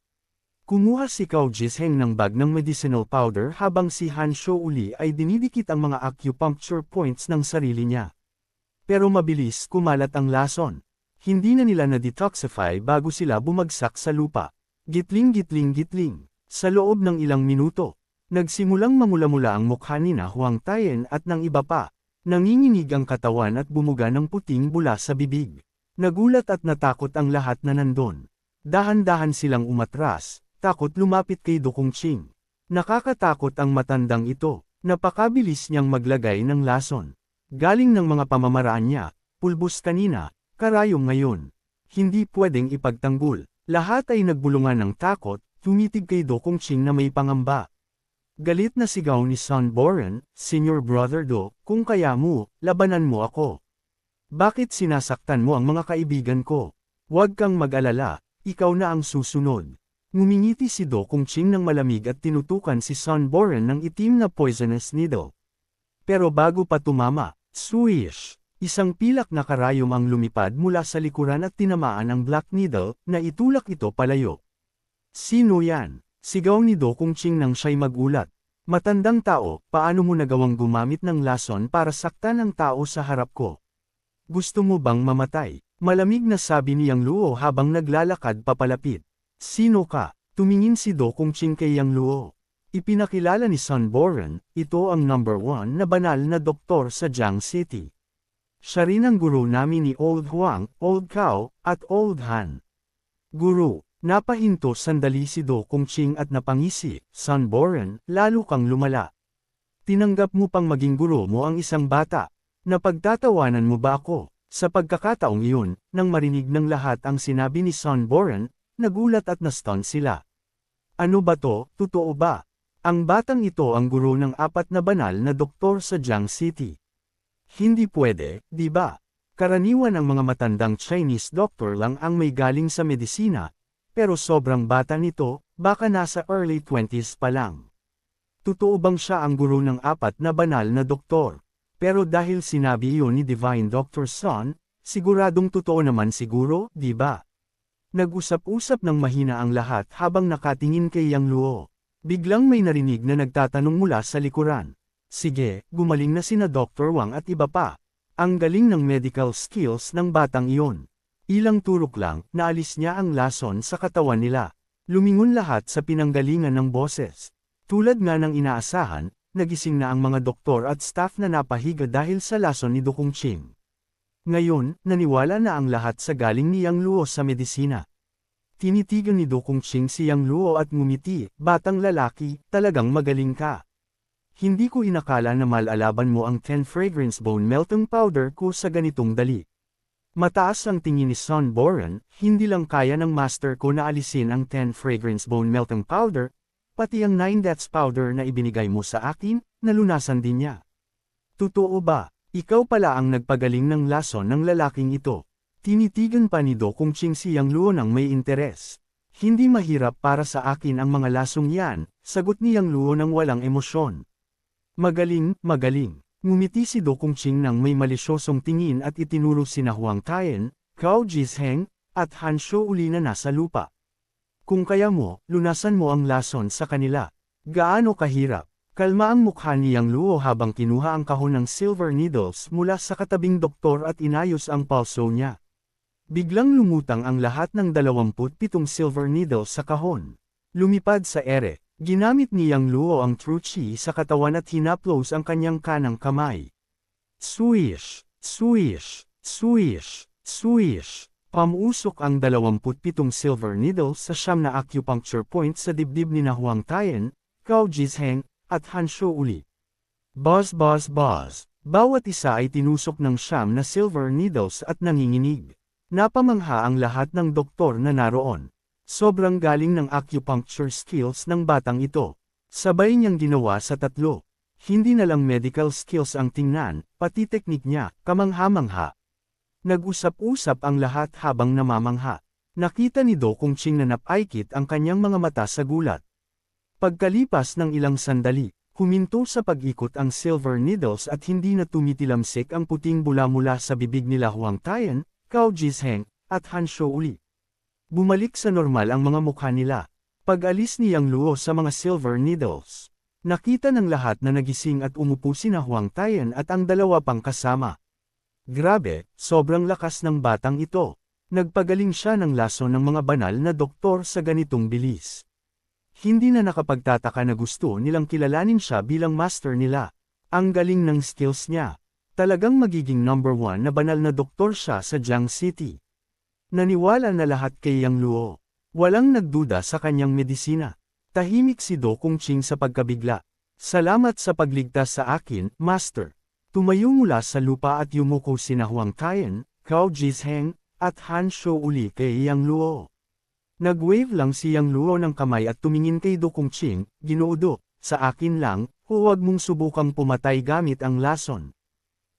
Kumuha si Cao Jisheng ng bag ng medicinal powder habang si Han Shouuli ay dinidikit ang mga acupuncture points ng sarili niya. Pero mabilis kumalat ang lason. Hindi na nila na-detoxify bago sila bumagsak sa lupa. Gitling gitling gitling. Sa loob ng ilang minuto, nagsimulang mamula-mula ang mukha ni na Huang Tayen at ng iba pa. Nanginginig ang katawan at bumuga ng puting bula sa bibig. Nagulat at natakot ang lahat na nandun. Dahan-dahan silang umatras, takot lumapit kay Do Kongqing. Nakakatakot ang matandang ito, napakabilis niyang maglagay ng lason. Galing ng mga pamamaraan niya, pulbos kanina, karayom ngayon. Hindi pwedeng ipagtanggol. Lahat ay nagbulungan ng takot, tumitig kay Do Kongqing na may pangamba. Galit na sigaw ni Sun Boren, Senior Brother Do, kung kaya mo, labanan mo ako. Bakit sinasaktan mo ang mga kaibigan ko? Huwag kang mag-alala, ikaw na ang susunod. Ngumingiti si Do Kongqing ng malamig at tinutukan si Sun Boren ng itim na poisonous needle. Pero bago pa tumama, swish! Isang pilak na karayom ang lumipad mula sa likuran at tinamaan ang black needle na itulak ito palayo. Sino yan? Sigaw ni Do Kongqing nang siya'y magulat. Matandang tao, paano mo nagawang gumamit ng lason para saktan ang tao sa harap ko? Gusto mo bang mamatay? Malamig na sabi ni Yang Luo habang naglalakad papalapit. Sino ka? Tumingin si Do Kongqing kay Yang Luo. Ipinakilala ni Sun Boren, ito ang number 1 na banal na doktor sa Jiang City. Siya rin ang guro namin ni Old Huang, Old Cao, at Old Han. Guro. Napahinto sandali si Do Kongqing at napangisi, Sun Boren, lalo kang lumala. Tinanggap mo pang maging guro mo ang isang bata. Napagtatawanan mo ba ako? Sa pagkakataong iyon, nang marinig ng lahat ang sinabi ni Sun Boren, nagulat at na-stun sila. Ano ba to, totoo ba? Ang batang ito ang guro ng 4 na banal na doktor sa Jiang City. Hindi pwede, di ba? Karaniwan ang mga matandang Chinese doctor lang ang may galing sa medisina. Pero sobrang bata nito, baka nasa early 20s pa lang. Totoo bang siya ang guro ng 4 na banal na doktor? Pero dahil sinabi iyon ni Divine Dr. Sun, siguradong totoo naman siguro, di ba? Nag-usap-usap ng mahina ang lahat habang nakatingin kay Yang Luo. Biglang may narinig na nagtatanong mula sa likuran. Sige, gumaling na sina Dr. Wang at iba pa. Ang galing ng medical skills ng batang iyon. Ilang turok lang, naalis niya ang lason sa katawan nila. Lumingon lahat sa pinanggalingan ng boses. Tulad nga ng inaasahan, nagising na ang mga doktor at staff na napahiga dahil sa lason ni Do Kongqing. Ngayon, naniwala na ang lahat sa galing ni Yang Luo sa medisina. Tinitigan ni Do Kongqing si Yang Luo at ngumiti, batang lalaki, talagang magaling ka. Hindi ko inakala na malalaban mo ang 10 fragrance bone melting powder ko sa ganitong dali. Mataas ang tingin ni Sun Boren, hindi lang kaya ng master ko na alisin ang 10 fragrance bone melting powder, pati ang 9 deaths powder na ibinigay mo sa akin, nalunasan din niya. Totoo ba? Ikaw pala ang nagpagaling ng lason ng lalaking ito. Tinitigan pa ni Do Kongqing si Yang Luo ng may interes. Hindi mahirap para sa akin ang mga lasong yan, sagot ni Yang Luo ng walang emosyon. Magaling, magaling. Ngumiti si Do Kongqing nang may malisyosong tingin at itinuro sina Huang Tayen, Cao Jisheng, at Han Shouuli na nasa lupa. Kung kaya mo, lunasan mo ang lason sa kanila. Gaano kahirap? Kalma ang mukha ni Yang Luo habang kinuha ang kahon ng silver needles mula sa katabing doktor at inayos ang pulso niya. Biglang lumutang ang lahat ng 27 silver needles sa kahon. Lumipad sa ere. Ginamit ni Yang Luo ang true chi sa katawan at hinaplos ang kanyang kanang kamay. Swish! Swish! Swish! Swish! Pamusok ang 27 silver needles sa 9 na acupuncture points sa dibdib ni na Huang Tayen, Cao Jisheng, at Han Shouuli. Buzz buzz buzz! Bawat isa ay tinusok ng 9 na silver needles at nanginginig. Napamangha ang lahat ng doktor na naroon. Sobrang galing ng acupuncture skills ng batang ito. Sabay niyang ginawa sa 3. Hindi na lang medical skills ang tingnan, pati teknik niya, kamangha-mangha. Nag-usap-usap ang lahat habang namamangha. Nakita ni Do Kongqing na napaikit ang kanyang mga mata sa gulat. Pagkalipas ng ilang sandali, Huminto sa pag-ikot ang silver needles at hindi na tumitilamsik ang puting bula mula sa bibig nila Huang Tian, Cao Jisheng, at Han Shouuli. Bumalik sa normal ang mga mukha nila. Pag-alis ni Yang Luo sa mga silver needles, nakita ng lahat na nagising at umupo sina Huang Tian at ang dalawa pang kasama. Grabe, sobrang lakas ng batang ito. Nagpagaling siya ng lason ng mga banal na doktor sa ganitong bilis. Hindi na nakapagtataka na gusto nilang kilalanin siya bilang master nila. Ang galing ng skills niya. Talagang magiging number 1 na banal na doktor siya sa Jiang City. Naniwala na lahat kay Yang Luo. Walang nagduda sa kanyang medisina. Tahimik si Do Kongqing sa pagkabigla. Salamat sa pagligtas sa akin, master. Tumayo mula sa lupa at yumuko sina Huang Tian, Cao Jisheng, at Han Shouuli kay Yang Luo. Nag-wave lang si Yang Luo ng kamay at tumingin kay Do Kongqing, Ginoo Do, sa akin lang, huwag mong subukang pumatay gamit ang lason.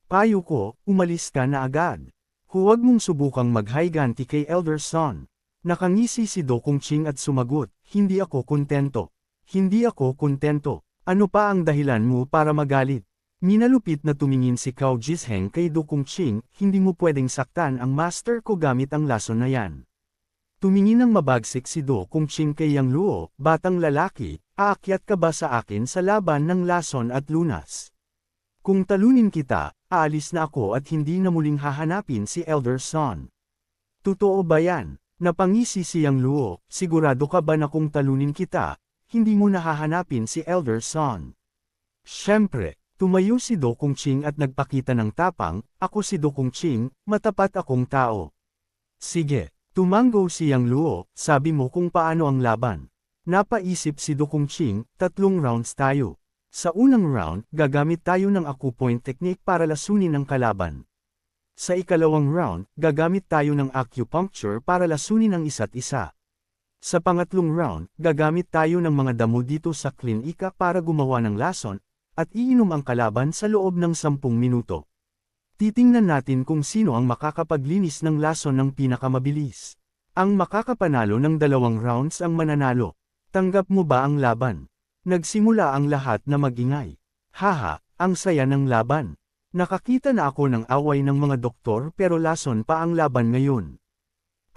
Payo ko, umalis ka na agad. Huwag mong subukang maghayganti kay Elder Son. Nakangisi si Do Kongqing at sumagot, hindi ako kontento. Hindi ako kontento. Ano pa ang dahilan mo para magalit? Minalupit na tumingin si Cao Jisheng kay Do Kongqing, hindi mo pwedeng saktan ang master ko gamit ang lason na yan. Tumingin ng mabagsik si Do Kongqing kay Yang Luo, batang lalaki, aakyat ka ba sa akin sa laban ng lason at lunas? Kung talunin kita, aalis na ako at hindi na muling hahanapin si Elder Son. Totoo ba yan? Napangisi si Yang Luo, sigurado ka ba na kung talunin kita, hindi mo na hahanapin si Elder Son? Siyempre, tumayo si Do Kongqing at nagpakita ng tapang, ako si Do Kongqing, matapat akong tao. Sige. Tumanggo si Yang Luo, sabi mo kung paano ang laban. Napaisip si Do Kongqing, 3 rounds tayo. Sa unang round, gagamit tayo ng acupoint technique para lasunin ang kalaban. Sa ikalawang round, gagamit tayo ng acupuncture para lasunin ang isa't isa. Sa pangatlong round, gagamit tayo ng mga damo dito sa klinika para gumawa ng lason, at iinom ang kalaban sa loob ng 10 minuto. Titingnan natin kung sino ang makakapaglinis ng lason ng pinakamabilis. Ang makakapanalo ng 2 rounds ang mananalo. Tanggap mo ba ang laban? Nagsimula ang lahat na magingay. Haha, ang saya ng laban. Nakakita na ako ng away ng mga doktor pero lason pa ang laban ngayon.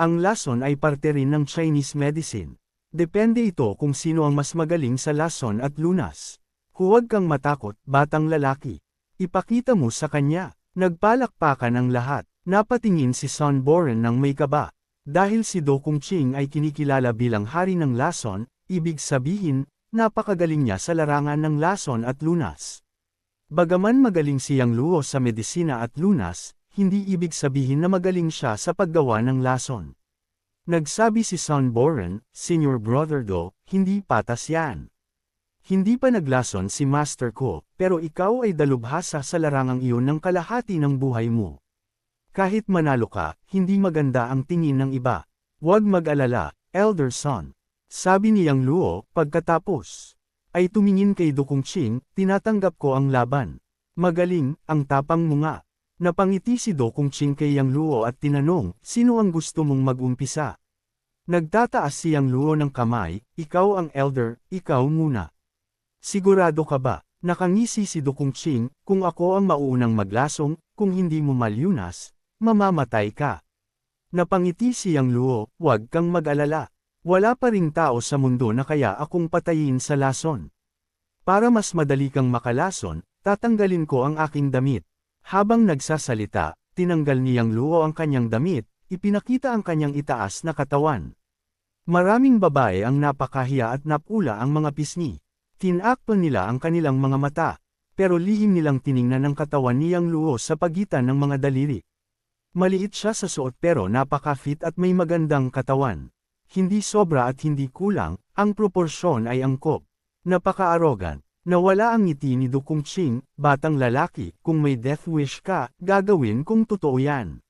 Ang lason ay parte rin ng Chinese medicine. Depende ito kung sino ang mas magaling sa lason at lunas. Huwag kang matakot, batang lalaki. Ipakita mo sa kanya. Nagpalakpakan ang lahat. Napatingin si Son Boren ng may kaba. Dahil si Do Kongqing ay kinikilala bilang hari ng lason, ibig sabihin, napakagaling niya sa larangan ng lason at lunas. Bagaman magaling si Yang Luo sa medisina at lunas, hindi ibig sabihin na magaling siya sa paggawa ng lason. Nagsabi si Son Boren, Senior Brother Do, hindi patas yan. Hindi pa naglason si master ko, pero ikaw ay dalubhasa sa larangang iyon ng kalahati ng buhay mo. Kahit manalo ka, hindi maganda ang tingin ng iba. Huwag mag-alala, Elder Son. Sabi ni Yang Luo, pagkatapos. Ay tumingin kay Do Kongqing, tinatanggap ko ang laban. Magaling, ang tapang mo nga. Napangiti si Do Kongqing kay Yang Luo at tinanong, sino ang gusto mong mag-umpisa? Nagtataas si Yang Luo ng kamay, ikaw ang elder, ikaw muna. Sigurado ka ba? Nakangisi si Do Kongqing, kung ako ang mauunang maglasong, kung hindi mo malyunas, mamamatay ka. Napangiti si Yang Luo, huwag kang mag-alala. Wala pa ring tao sa mundo na kaya akong patayin sa lason. Para mas madali kang makalason, tatanggalin ko ang aking damit. Habang nagsasalita, tinanggal ni Yang Luo ang kanyang damit, ipinakita ang kanyang itaas na katawan. Maraming babae ang napakahiya at napula ang mga pisngi. Tinakpan nila ang kanilang mga mata, pero lihim nilang tiningnan ang katawan ni Yang Luo sa pagitan ng mga daliri. Maliit siya sa suot pero napaka-fit at may magandang katawan. Hindi sobra at hindi kulang, ang proporsyon ay angkop. Napaka-arrogant. Nawala ang ngiti ni Do Kongqing, batang lalaki, kung may death wish ka, gagawin kung totoo yan.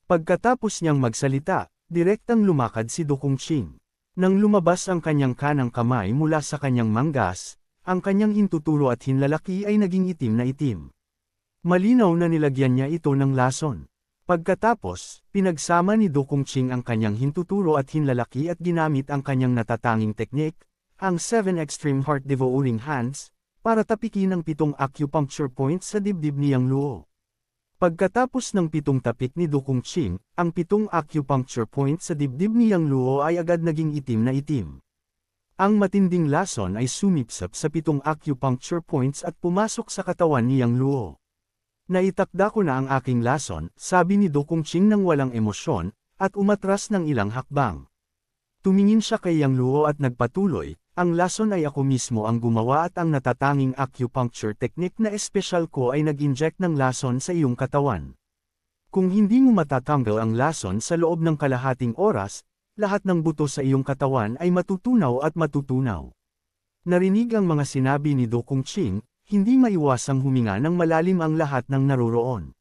Pagkatapos niyang magsalita, direktang lumakad si Do Kongqing. Nang lumabas ang kanyang kanang kamay mula sa kanyang manggas, ang kanyang hintuturo at hinlalaki ay naging itim na itim. Malinaw na nilagyan niya ito ng lason. Pagkatapos, pinagsama ni Do Kongqing ang kanyang hintuturo at hinlalaki at ginamit ang kanyang natatanging teknik, ang 7 Extreme Heart Devouring Hands, para tapikin ang 7 acupuncture points sa dibdib ni Yang Luo. Pagkatapos ng 7 tapik ni Do Kung Ching, ang 7 acupuncture points sa dibdib ni Yang Luo ay agad naging itim na itim. Ang matinding lason ay sumipsap sa 7 acupuncture points at pumasok sa katawan ni Yang Luo. Naitakda ko na ang aking lason, sabi ni Do Kung Ching nang walang emosyon, at umatras ng ilang hakbang. Tumingin siya kay Yang Luo at nagpatuloy, ang lason ay ako mismo ang gumawa at ang natatanging acupuncture technique na espesyal ko ay nag-inject ng lason sa iyong katawan. Kung hindi mo matatanggal ang lason sa loob ng kalahating oras, lahat ng buto sa iyong katawan ay matutunaw at matutunaw. Narinig ang mga sinabi ni Do Kung Ching, hindi maiwasang huminga ng malalim ang lahat ng naroroon.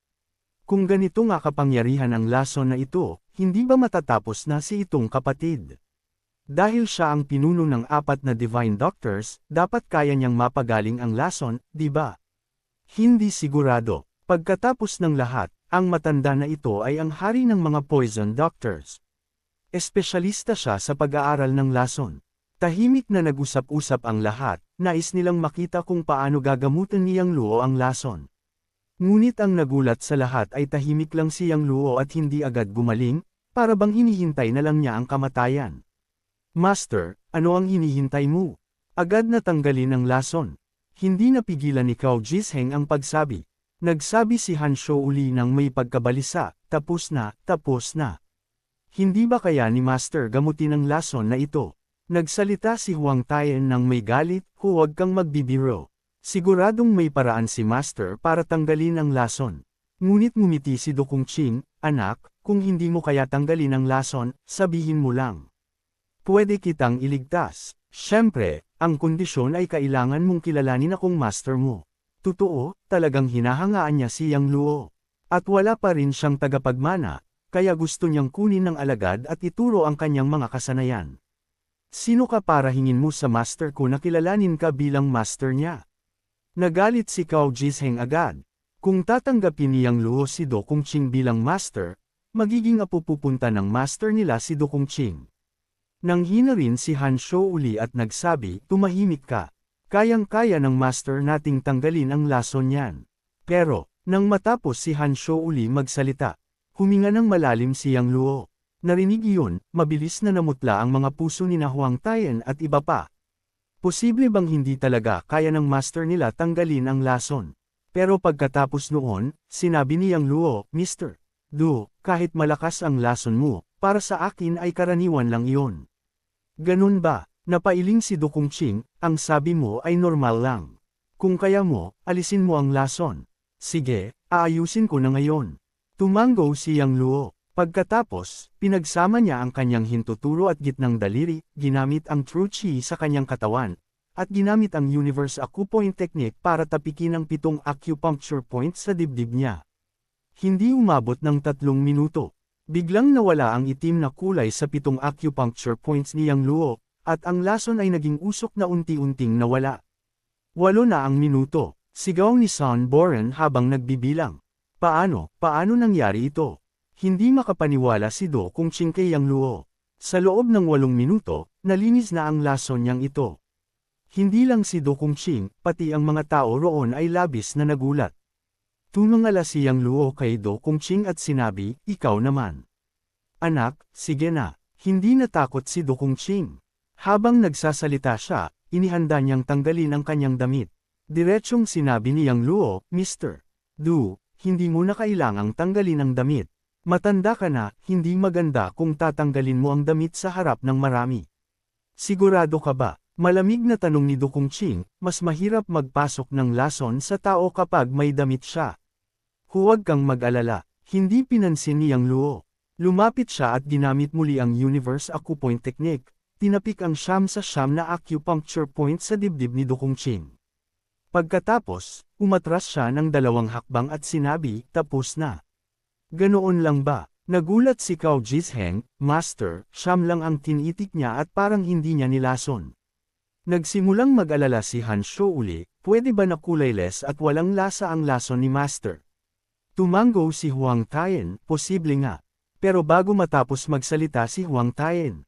Kung ganito nga kapangyarihan ang lason na ito, hindi ba matatapos na si itong kapatid? Dahil siya ang pinuno ng 4 na Divine Doctors, dapat kaya niyang mapagaling ang lason, di ba? Hindi sigurado. Pagkatapos ng lahat, ang matanda na ito ay ang hari ng mga Poison Doctors. Espesyalista siya sa pag-aaral ng lason. Tahimik na nag-usap-usap ang lahat, nais nilang makita kung paano gagamutin ni Yang Luo ang lason. Ngunit ang nagulat sa lahat ay tahimik lang si Yang Luo at hindi agad gumaling, para bang hinihintay na lang niya ang kamatayan. Master, ano ang hinihintay mo? Agad na tanggalin ang lason. Hindi napigilan ni Cao Jisheng ang pagsabi. Nagsabi si Han Shou uli nang may pagkabalisa, tapos na, tapos na. Hindi ba kaya ni Master gamutin ang lason na ito? Nagsalita si Huang Taien nang may galit, huwag kang magbibiro. Siguradong may paraan si Master para tanggalin ang lason. Ngunit ngumiti si Do Kung Ching, anak, kung hindi mo kaya tanggalin ang lason, sabihin mo lang. Pwede kitang iligtas. Siyempre, ang kondisyon ay kailangan mong kilalanin akong master mo. Totoo, talagang hinahangaan niya si Yang Luo. At wala pa rin siyang tagapagmana, kaya gusto niyang kunin ng alagad at ituro ang kanyang mga kasanayan. Sino ka para hingin mo sa master ko na kilalanin ka bilang master niya? Nagalit si Cao Jisheng agad. Kung tatanggapin ni Yang Luo si Do Kung Ching bilang master, magiging apupupunta ng master nila si Do Kung Ching. Nanghina rin si Han Shou uli at nagsabi, tumahimik ka. Kayang-kaya ng master nating tanggalin ang lason niyan. Pero, nang matapos si Han Shou uli magsalita, huminga ng malalim si Yang Luo. Narinig iyon, mabilis na namutla ang mga puso ni Huang Taien at iba pa. Posible bang hindi talaga kaya ng master nila tanggalin ang lason? Pero pagkatapos noon, sinabi ni Yang Luo, Mr. Du, kahit malakas ang lason mo, para sa akin ay karaniwan lang iyon. Ganun ba? Napailing si Do Kung Ching, ang sabi mo ay normal lang. Kung kaya mo, alisin mo ang lason. Sige, aayusin ko na ngayon. Tumango si Yang Luo. Pagkatapos, pinagsama niya ang kanyang hintuturo at gitnang daliri, ginamit ang True Chi sa kanyang katawan, at ginamit ang Universe Acupoint Technique para tapikin ang 7 acupuncture points sa dibdib niya. Hindi umabot ng 3 minuto. Biglang nawala ang itim na kulay sa 7 acupuncture points ni Yang Luo, at ang lason ay naging usok na unti-unting nawala. 8 na ang minuto, sigaw ni Son Boren habang nagbibilang. Paano nangyari ito? Hindi makapaniwala si Do Kung Ching kay Yang Luo. Sa loob ng 8 minuto, nalinis na ang lason niyang ito. Hindi lang si Do Kung Ching, pati ang mga tao roon ay labis na nagulat. Tumangala si Yang Luo kay Do Kung Ching at sinabi, ikaw naman. Anak, sige na. Hindi natakot si Do Kung Ching. Habang nagsasalita siya, inihanda niyang tanggalin ang kanyang damit. Diretsyong sinabi ni Yang Luo, Mr. Du, hindi mo na kailangang tanggalin ang damit. Matanda ka na, hindi maganda kung tatanggalin mo ang damit sa harap ng marami. Sigurado ka ba? Malamig na tanong ni Do Kung Ching, mas mahirap magpasok ng lason sa tao kapag may damit siya. Huwag kang mag-alala, hindi pinansin ni Yang Luo. Lumapit siya at ginamit muli ang Universe Acupoint Technique, tinapik ang 9 na acupuncture point sa dibdib ni Do Kung Ching. Pagkatapos, umatras siya ng 2 hakbang at sinabi, tapos na. Ganoon lang ba? Nagulat si Cao Jisheng, Master, 9 lang ang tinitik niya at parang hindi niya nilason. Nagsimulang mag-alala si Han Shou uli, pwede ba na kulayless at walang lasa ang lason ni Master? Tumango si Huang Taien, posible nga. Pero bago matapos magsalita si Huang Taien,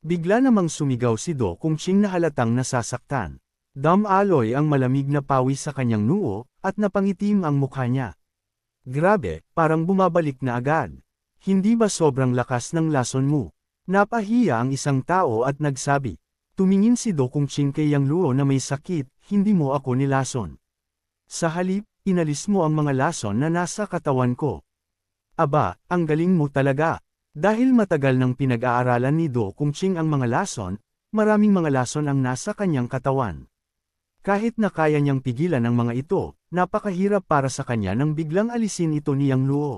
bigla namang sumigaw si Do Kung Ching na halatang nasasaktan. Dumaloy ang malamig na pawis sa kanyang noo, at napangitim ang mukha niya. Grabe, parang bumabalik na agad. Hindi ba sobrang lakas ng lason mo? Napahiya ang isang tao at nagsabi. Tumingin si Do Kung Ching kay Yang Luo na may sakit, hindi mo ako nilason. Sa halip, inalis mo ang mga lason na nasa katawan ko. Aba, ang galing mo talaga. Dahil matagal nang pinag-aaralan ni Do Kung Ching ang mga lason, maraming mga lason ang nasa kanyang katawan. Kahit na kaya niyang pigilan ang mga ito, napakahirap para sa kanya nang biglang alisin ito ni Yang Luo.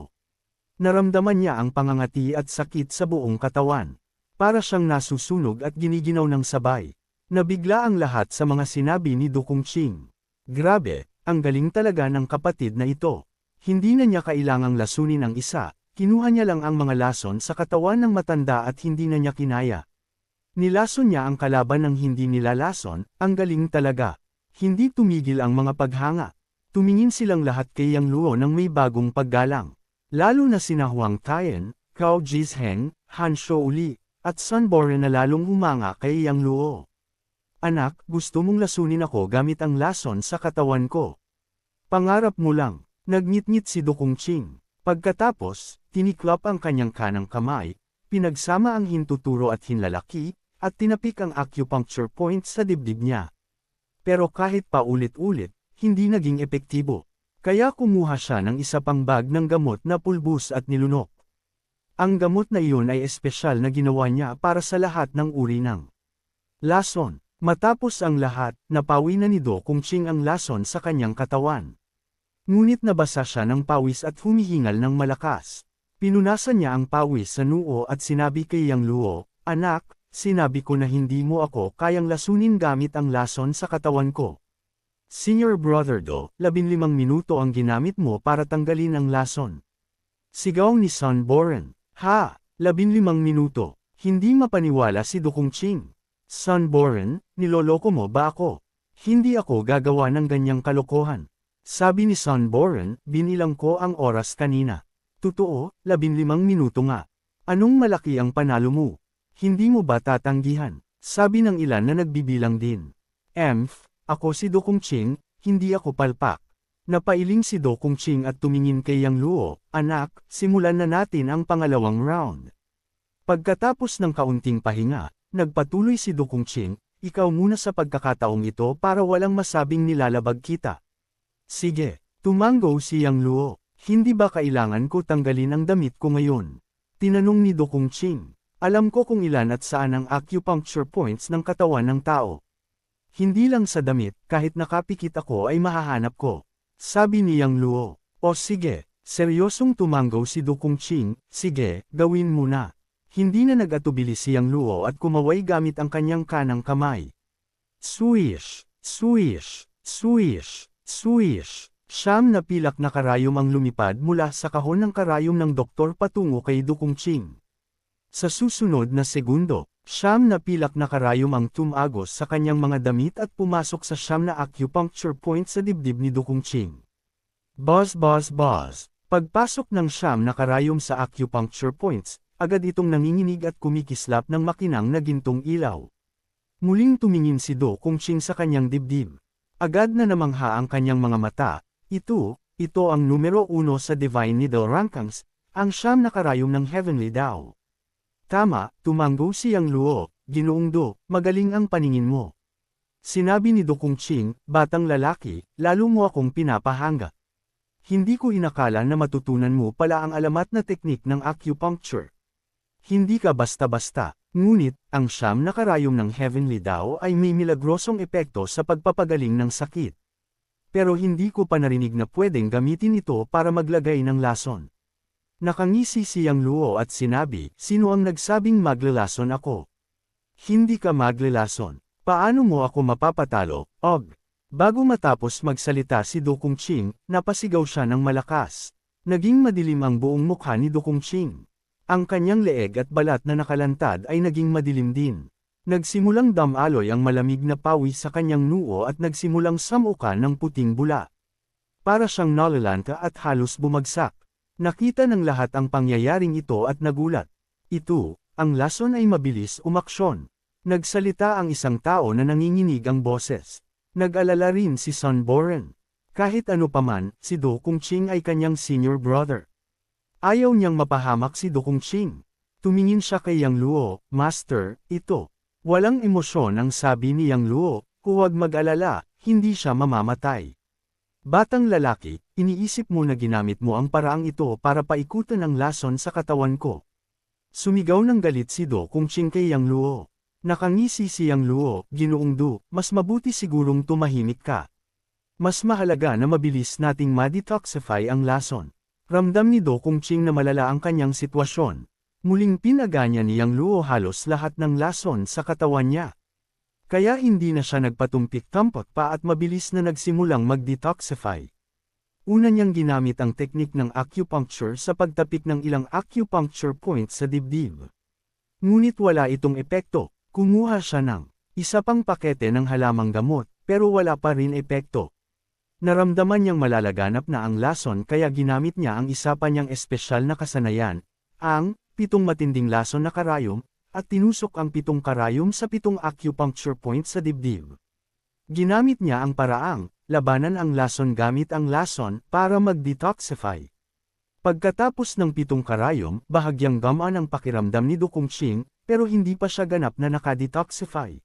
Naramdaman niya ang pangangati at sakit sa buong katawan. Para siyang nasusunog at giniginaw ng sabay. Nabigla ang lahat sa mga sinabi ni Do Kung Ching. Grabe, ang galing talaga ng kapatid na ito. Hindi na niya kailangang lasunin ang isa, kinuha niya lang ang mga lason sa katawan ng matanda at hindi na niya kinaya. Nilason niya ang kalaban ng hindi nilalason, ang galing talaga. Hindi tumigil ang mga paghanga. Tumingin silang lahat kay Yang Luo nang may bagong paggalang. Lalo na sina Huang Tian, Cao Jizheng, Han Shouli, at Sun Boren na lalong humanga kay Yang Luo. Anak, gusto mong lasunin ako gamit ang lason sa katawan ko. Pangarap mo lang, nagngit-ngit si Do Kung Ching. Pagkatapos, tiniklop ang kanyang kanang kamay, pinagsama ang hintuturo at hinlalaki, at tinapik ang acupuncture point sa dibdib niya. Pero kahit paulit-ulit, hindi naging epektibo. Kaya kumuha siya ng isa pang bag ng gamot na pulbus at nilunok. Ang gamot na iyon ay espesyal na ginawa niya para sa lahat ng uri ng lason. Matapos ang lahat, napawi na ni Do Kung Ching ang lason sa kanyang katawan. Ngunit nabasa siya ng pawis at humihingal ng malakas. Pinunasan niya ang pawis sa noo at sinabi kay Yang Luo, Anak, sinabi ko na hindi mo ako kayang lasunin gamit ang lason sa katawan ko. Senior Brother Do, 15 minuto ang ginamit mo para tanggalin ang lason. Sigaw ni Sun Boren. Ha, 15 minuto. Hindi mapaniwala si Do Kung Ching. Sun Boren, niloloko mo ba ako? Hindi ako gagawa ng ganyang kalokohan. Sabi ni Sun Boren, binilang ko ang oras kanina. Totoo, 15 minuto nga. Anong malaki ang panalo mo? Hindi mo ba tatanggihan? Sabi ng ilan na nagbibilang din. Ako si Do Kung Ching, hindi ako palpak. Napailing si Do Kung Ching at tumingin kay Yang Luo, Anak, simulan na natin ang pangalawang round. Pagkatapos ng kaunting pahinga, nagpatuloy si Do Kung Ching, ikaw muna sa pagkakataong ito para walang masabing nilalabag kita. Sige, tumango si Yang Luo, hindi ba kailangan ko tanggalin ang damit ko ngayon? Tinanong ni Do Kung Ching, alam ko kung ilan at saan ang acupuncture points ng katawan ng tao. Hindi lang sa damit, kahit nakapikit ako ay mahahanap ko. Sabi ni Yang Luo, o sige, seryosong tumango si Do Kung Ching, sige, gawin mo na. Hindi na nag-atubili si Yang Luo at kumaway gamit ang kanyang kanang kamay. Swish, swish, swish, swish. Siyam na pilak na karayom ang lumipad mula sa kahon ng karayom ng doktor patungo kay Do Kung Ching. Sa susunod na segundo, siyam na pilak na karayom ang tumagos sa kanyang mga damit at pumasok sa siyam na acupuncture point sa dibdib ni Do Kung Ching. Buzz buzz buzz. Pagpasok ng siyam na karayom sa acupuncture points, agad itong nanginginig at kumikislap ng makinang na gintong ilaw. Muling tumingin si Do Kung Ching sa kanyang dibdib. Agad na namangha ang kanyang mga mata. Ito ang numero 1 sa Divine Needle Rankings, ang siyam na karayom ng Heavenly Dao. Tama, tumango si Yang Luo, Ginoong Do, magaling ang paningin mo. Sinabi ni Do Kung Ching, batang lalaki, lalo mo akong pinapahanga. Hindi ko inakala na matutunan mo pala ang alamat na teknik ng acupuncture. Hindi ka basta-basta, ngunit, ang siyam na karayom ng Heavenly Dao ay may milagrosong epekto sa pagpapagaling ng sakit. Pero hindi ko pa narinig na pwedeng gamitin ito para maglagay ng lason. Nakangisi si Yang Luo at sinabi, sino ang nagsabing maglalason ako? Hindi ka maglalason. Paano mo ako mapapatalo, Og? Bago matapos magsalita si Do Kung Ching, napasigaw siya ng malakas. Naging madilim ang buong mukha ni Do Kung Ching. Ang kanyang leeg at balat na nakalantad ay naging madilim din. Nagsimulang damaloy ang malamig na pawis sa kanyang noo at nagsimulang samukan ng puting bula. Para siyang nalalanta at halos bumagsak. Nakita ng lahat ang pangyayaring ito at nagulat. Ang lason ay mabilis umaksyon. Nagsalita ang isang tao na nanginginig ang boses. Nag-alala rin si Sun Boren. Kahit ano paman, si Do Kongqing ay kanyang senior brother. Ayaw niyang mapahamak si Do Kongqing. Tumingin siya kay Yang Luo, Master, ito. Walang emosyon ang sabi ni Yang Luo, huwag mag-alala, hindi siya mamamatay. Batang lalaki, iniisip mo na ginamit mo ang paraang ito para paikutan ang lason sa katawan ko. Sumigaw ng galit si Do Kongqing kay Yang Luo. Nakangisi si Yang Luo, Ginoong Du, mas mabuti sigurong tumahimik ka. Mas mahalaga na mabilis nating ma-detoxify ang lason. Ramdam ni Do Kongqing na malala ang kanyang sitwasyon. Muling pinaganya ni Yang Luo halos lahat ng lason sa katawan niya. Kaya hindi na siya nagpatumpik-tampot pa at mabilis na nagsimulang mag-detoxify. Una niyang ginamit ang teknik ng acupuncture sa pagtapik ng ilang acupuncture points sa dibdib. Ngunit wala itong epekto. Kumuha siya ng isa pang pakete ng halamang gamot, pero wala pa rin epekto. Naramdaman niyang malalaganap na ang lason kaya ginamit niya ang isa pa niyang espesyal na kasanayan, ang 7 matinding lason na karayom, at tinusok ang 7 karayom sa 7 acupuncture points sa dibdib. Ginamit niya ang paraang labanan ang lason gamit ang lason para mag-detoxify. Pagkatapos ng 7 karayom, bahagyang gamaan ang pakiramdam ni Do Kongqing, pero hindi pa siya ganap na nakadetoxify.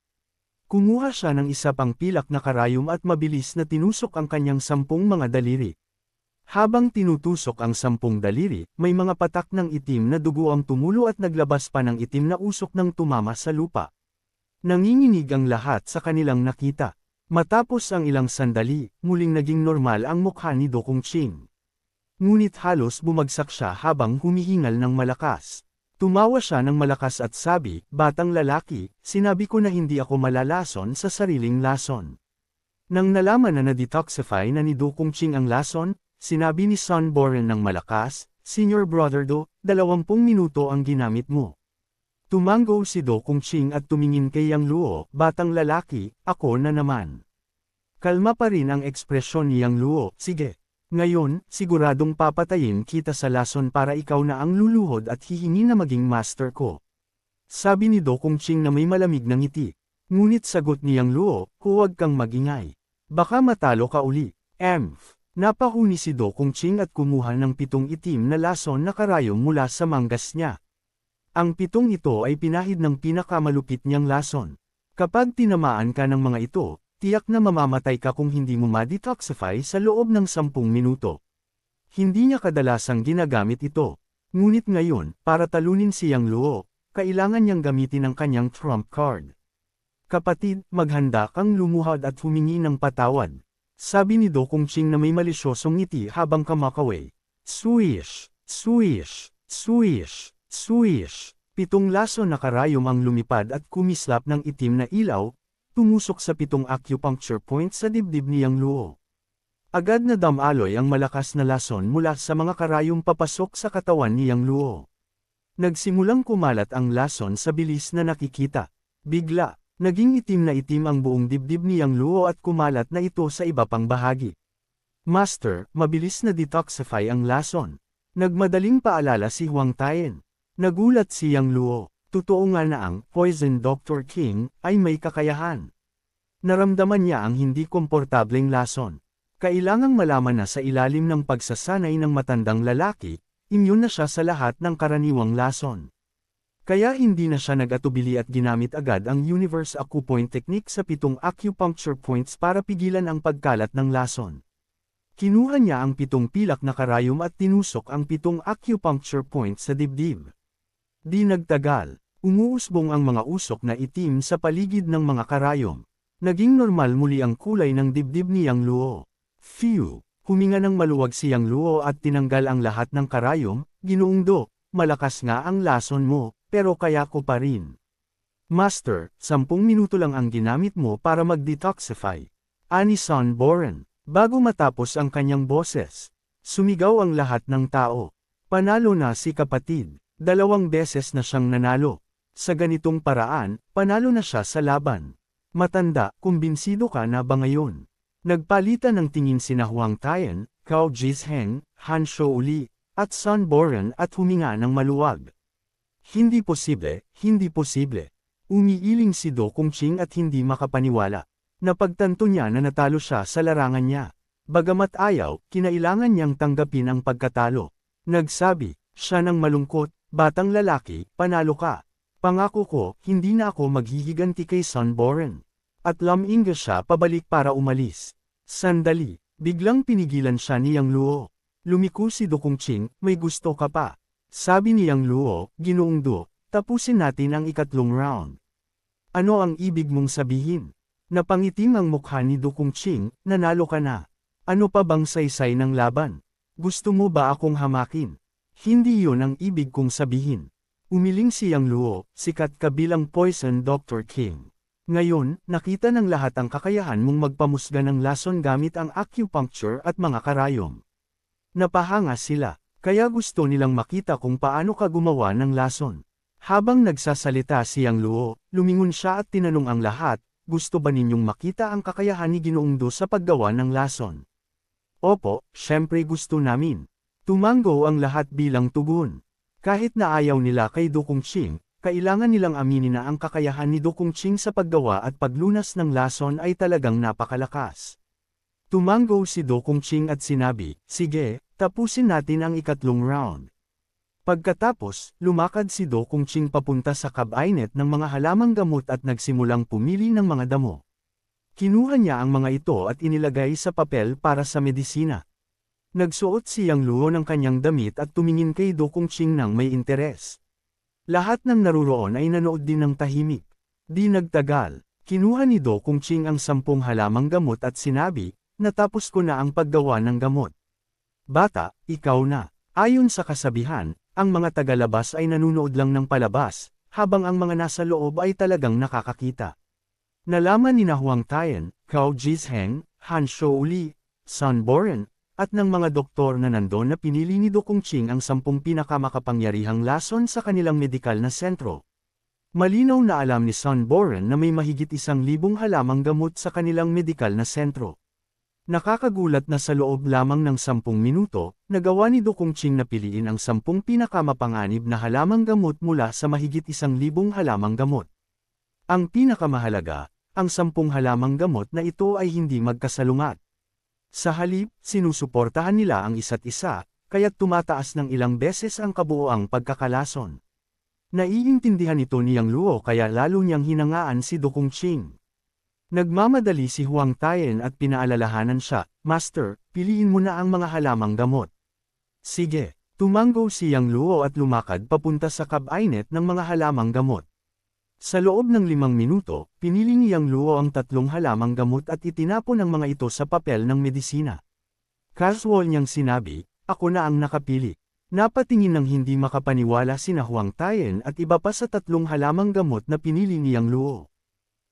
Kumuha siya ng isa pang pilak na karayom at mabilis na tinusok ang kanyang 10 mga daliri. Habang tinutusok ang 10 daliri, may mga patak ng itim na dugo ang tumulo at naglabas pa ng itim na usok ng tumama sa lupa. Nanginginig ang lahat sa kanilang nakita. Matapos ang ilang sandali, muling naging normal ang mukha ni Do Kongqing. Ngunit halos bumagsak siya habang humihingal ng malakas. Tumawa siya ng malakas at sabi, "Batang lalaki, sinabi ko na hindi ako malalason sa sariling lason." Nang nalaman na na-detoxify na ni Do Kongqing ang lason, sinabi ni Sun Boren ng malakas, "Senior Brother Do, 20 minuto ang ginamit mo." Tumango si Do Kongqing at tumingin kay Yang Luo, "Batang lalaki, ako na naman." Kalma pa rin ang ekspresyon ni Yang Luo, "Sige. Ngayon, siguradong papatayin kita sa lason para ikaw na ang luluhod at hihingi na maging master ko." Sabi ni Do Kongqing na may malamig na ngiti. Ngunit sagot ni Yang Luo, "Huwag kang magingay. Baka matalo ka uli." Napahuni si Do Kongqing at kumuha ng 7 itim na lason na karayom mula sa manggas niya. Ang 7 ito ay pinahid ng pinakamalupit niyang lason. Kapag tinamaan ka ng mga ito, tiyak na mamamatay ka kung hindi mo ma-detoxify sa loob ng 10 minuto. Hindi niya kadalasang ginagamit ito. Ngunit ngayon, para talunin si Yang Luo, kailangan niyang gamitin ang kanyang trump card. "Kapatid, maghanda kang lumuhod at humingi ng patawad." Sabi ni Do Kongqing na may malisyosong ngiti habang kumakaway. Swish! Swish! Swish! Swish! 7 lason na karayom ang lumipad at kumislap ng itim na ilaw, tumusok sa 7 acupuncture points sa dibdib ni Yang Luo. Agad na damaloy ang malakas na lason mula sa mga karayom papasok sa katawan ni Yang Luo. Nagsimulang kumalat ang lason sa bilis na nakikita. Bigla, naging itim na itim ang buong dibdib ni Yang Luo at kumalat na ito sa iba pang bahagi. "Master, mabilis na detoxify ang lason." Nagmadaling paalala si Huang Taien. Nagulat si Yang Luo. Totoo nga na ang Poison Dr. King ay may kakayahan. Naramdaman niya ang hindi komportableng lason. Kailangang malaman na sa ilalim ng pagsasanay ng matandang lalaki, immune na siya sa lahat ng karaniwang lason. Kaya hindi na siya nag-atubili at ginamit agad ang Universe Acupoint Technique sa 7 acupuncture points para pigilan ang pagkalat ng lason. Kinuha niya ang 7 pilak na karayom at tinusok ang 7 acupuncture points sa dibdib. Di nagtagal, umuusbong ang mga usok na itim sa paligid ng mga karayom. Naging normal muli ang kulay ng dibdib ni Yang Luo. Phew! Huminga ng maluwag si Yang Luo at tinanggal ang lahat ng karayom. "Ginoong Do, malakas nga ang lason mo, pero kaya ko pa rin." "Master, 10 minuto lang ang ginamit mo para mag-detoxify." Ani Sun Boren. Bago matapos ang kanyang boses, sumigaw ang lahat ng tao. Panalo na si kapatid. 2 beses na siyang nanalo. Sa ganitong paraan, panalo na siya sa laban. Matanda, kumbinsido ka na ba ngayon? Nagpalitan ng tingin sina Huang Taien, Cao Jisheng, Han Shouuli, at Sun Boren at huminga ng maluwag. Hindi posible, hindi posible. Umiiling si Do Kongqing at hindi makapaniwala. Napagtanto niya na natalo siya sa larangan niya. Bagamat ayaw, kinailangan niyang tanggapin ang pagkatalo. Nagsabi, siya ng malungkot, batang lalaki, panalo ka. Pangako ko, hindi na ako maghihiganti kay Sunborn. At luminga siya pabalik para umalis. Sandali, biglang pinigilan siya ni Yang Luo. Lumiko si Do Kongqing, may gusto ka pa. Sabi ni Yang Luo, Ginoong Do, tapusin natin ang ikatlong round. Ano ang ibig mong sabihin? Napangitim ang mukha ni Do Kongqing, nanalo ka na. Ano pa bang saysay ng laban? Gusto mo ba akong hamakin? Hindi yon ang ibig kong sabihin. Umiling si Yang Luo, sikat ka bilang Poison Dr. King. Ngayon, nakita ng lahat ang kakayahan mong magpamusga ng lason gamit ang acupuncture at mga karayom. Napahanga sila, kaya gusto nilang makita kung paano ka gumawa ng lason. Habang nagsasalita si Yang Luo, lumingon siya at tinanong ang lahat, gusto ba ninyong makita ang kakayahan ni Ginoong Do sa paggawa ng lason? Opo, syempre gusto namin. Tumango ang lahat bilang tugon. Kahit na ayaw nila kay Do Kongqing, kailangan nilang aminin na ang kakayahan ni Do Kongqing sa paggawa at paglunas ng lason ay talagang napakalakas. Tumango si Do Kongqing at sinabi, sige, tapusin natin ang ikatlong round. Pagkatapos, lumakad si Do Kongqing papunta sa cabinet ng mga halamang gamot at nagsimulang pumili ng mga damo. Kinuha niya ang mga ito at inilagay sa papel para sa medisina. Nagsuot si Yang Luo ng kanyang damit at tumingin kay Do Kongqing ng may interes. Lahat ng naruroon ay nanood din ng tahimik. Di nagtagal, kinuha ni Do Kongqing ang 10 halamang gamot at sinabi, natapos ko na ang paggawa ng gamot. Bata, ikaw na. Ayon sa kasabihan, ang mga tagalabas ay nanunood lang ng palabas, habang ang mga nasa loob ay talagang nakakakita. Nalaman ni Huang Tian, Cao Jizheng, Han Shouli, Sunborn, at ng mga doktor na nandon na pinili ni Do Kongqing ang 10 pinakamakapangyarihang lason sa kanilang medikal na sentro. Malinaw na alam ni Sunborn na may mahigit 1,000 halamang gamot sa kanilang medikal na sentro. Nakakagulat na sa loob lamang ng 10 minuto, nagawa ni Do Kongqing na piliin ang 10 pinakamapanganib na halamang gamot mula sa mahigit 1,000 halamang gamot. Ang pinakamahalaga, ang 10 halamang gamot na ito ay hindi magkasalungat. Sa halip, sinusuportahan nila ang isa't isa, kaya't tumataas ng ilang beses ang kabuoang pagkakalason. Naiintindihan ito ni Yang Luo kaya lalo niyang hinangaan si Do Kongqing. Nagmamadali si Huang Tian at pinaalalahanan siya, Master, piliin mo na ang mga halamang gamot. Sige, tumango si Yang Luo at lumakad papunta sa cabinet ng mga halamang gamot. Sa loob ng 5 minuto, pinili ni Yang Luo ang 3 halamang gamot at itinapon ang mga ito sa papel ng medisina. Casual niyang sinabi, ako na ang nakapili. Napatingin ng hindi makapaniwala sina Huang Tian at iba pa sa 3 halamang gamot na pinili ni Yang Luo.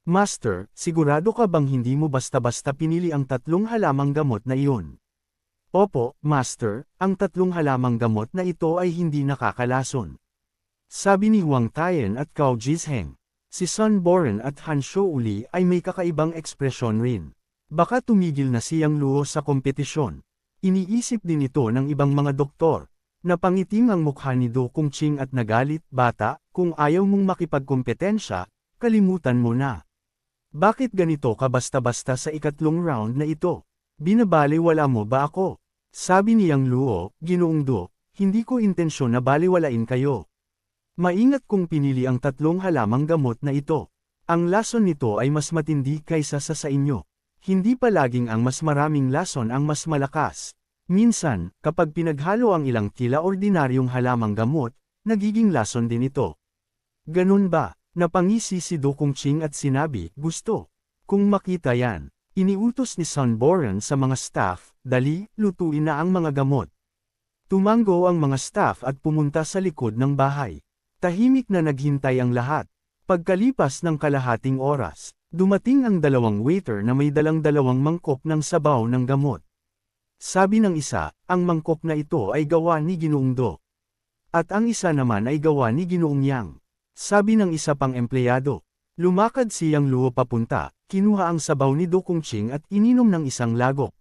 Master, sigurado ka bang hindi mo basta-basta pinili ang 3 halamang gamot na iyon? Opo, Master, ang 3 halamang gamot na ito ay hindi nakakalason. Sabi ni Huang Tian at Cao Jizheng. Si Sunborn at Han Shouli ay may kakaibang ekspresyon rin. Baka tumigil na si Yang Luo sa kompetisyon. Iniisip din ito ng ibang mga doktor. Napangitim ang mukha ni Do Kongqing at nagalit, bata, kung ayaw mong makipagkompetensya, kalimutan mo na. Bakit ganito ka basta-basta sa ikatlong round na ito? Binabaliwala mo ba ako? Sabi ni Yang Luo, Ginoong Do, hindi ko intensyon na baliwalain kayo. Maingat kung pinili ang 3 halamang gamot na ito. Ang lason nito ay mas matindi kaysa sa inyo. Hindi palaging ang mas maraming lason ang mas malakas. Minsan, kapag pinaghalo ang ilang tila ordinaryong halamang gamot, nagiging lason din ito. Ganun ba? Napangisi si Do Kongqing at sinabi, gusto. Kung makita yan, iniutos ni Sunborn sa mga staff, dali, lutuin na ang mga gamot. Tumango ang mga staff at pumunta sa likod ng bahay. Tahimik na naghintay ang lahat. Pagkalipas ng kalahating oras, dumating ang 2 waiter na may dalang 2 mangkok ng sabaw ng gamot. Sabi ng isa, ang mangkok na ito ay gawa ni Ginoong Do. At ang isa naman ay gawa ni Ginoong Yang. Sabi ng isa pang empleyado. Lumakad si Yang Luo papunta, kinuha ang sabaw ni Do Kongqing at ininom ng isang lagok.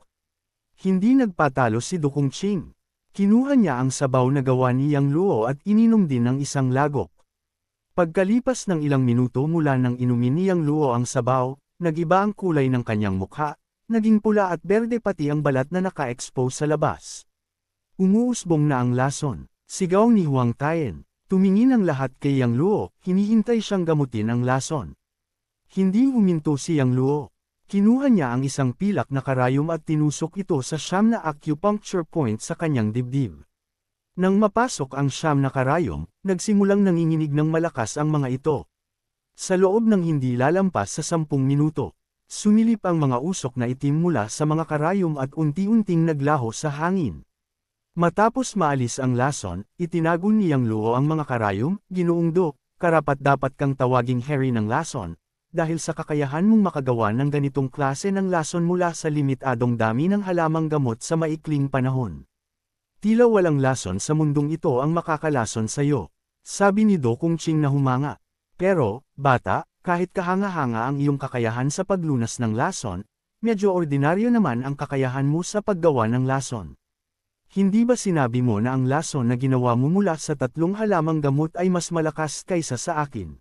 Hindi nagpatalo si Do Kongqing. Kinuha niya ang sabaw na gawa ni Yang Luo at ininom din ng isang lagok. Pagkalipas ng ilang minuto mula nang inumin ni Yang Luo ang sabaw, nagiba ang kulay ng kanyang mukha, naging pula at berde pati ang balat na naka-expose sa labas. Umuusbong na ang lason. Sigaw ni Huang Tayen. Tumingin ang lahat kay Yang Luo, hinihintay siyang gamutin ang lason. Hindi huminto si Yang Luo. Kinuha niya ang isang pilak na karayom at tinusok ito sa siyam na acupuncture point sa kanyang dibdib. Nang mapasok ang siyam na karayom, nagsimulang nanginginig ng malakas ang mga ito. Sa loob ng hindi lalampas sa 10 minuto, sumilip ang mga usok na itim mula sa mga karayom at unti-unting naglaho sa hangin. Matapos maalis ang lason, itinago ni Yang Luo ang mga karayom, Ginoong Do, karapat-dapat kang tawaging Harry ng lason, dahil sa kakayahan mong makagawa ng ganitong klase ng lason mula sa limitadong dami ng halamang gamot sa maikling panahon. Tila walang lason sa mundong ito ang makakalason sa iyo, sabi ni Do Kung Ching na humanga. Pero, bata, kahit kahanga-hanga ang iyong kakayahan sa paglunas ng lason, medyo ordinaryo naman ang kakayahan mo sa paggawa ng lason. Hindi ba sinabi mo na ang lason na ginawa mo mula sa 3 halamang gamot ay mas malakas kaysa sa akin?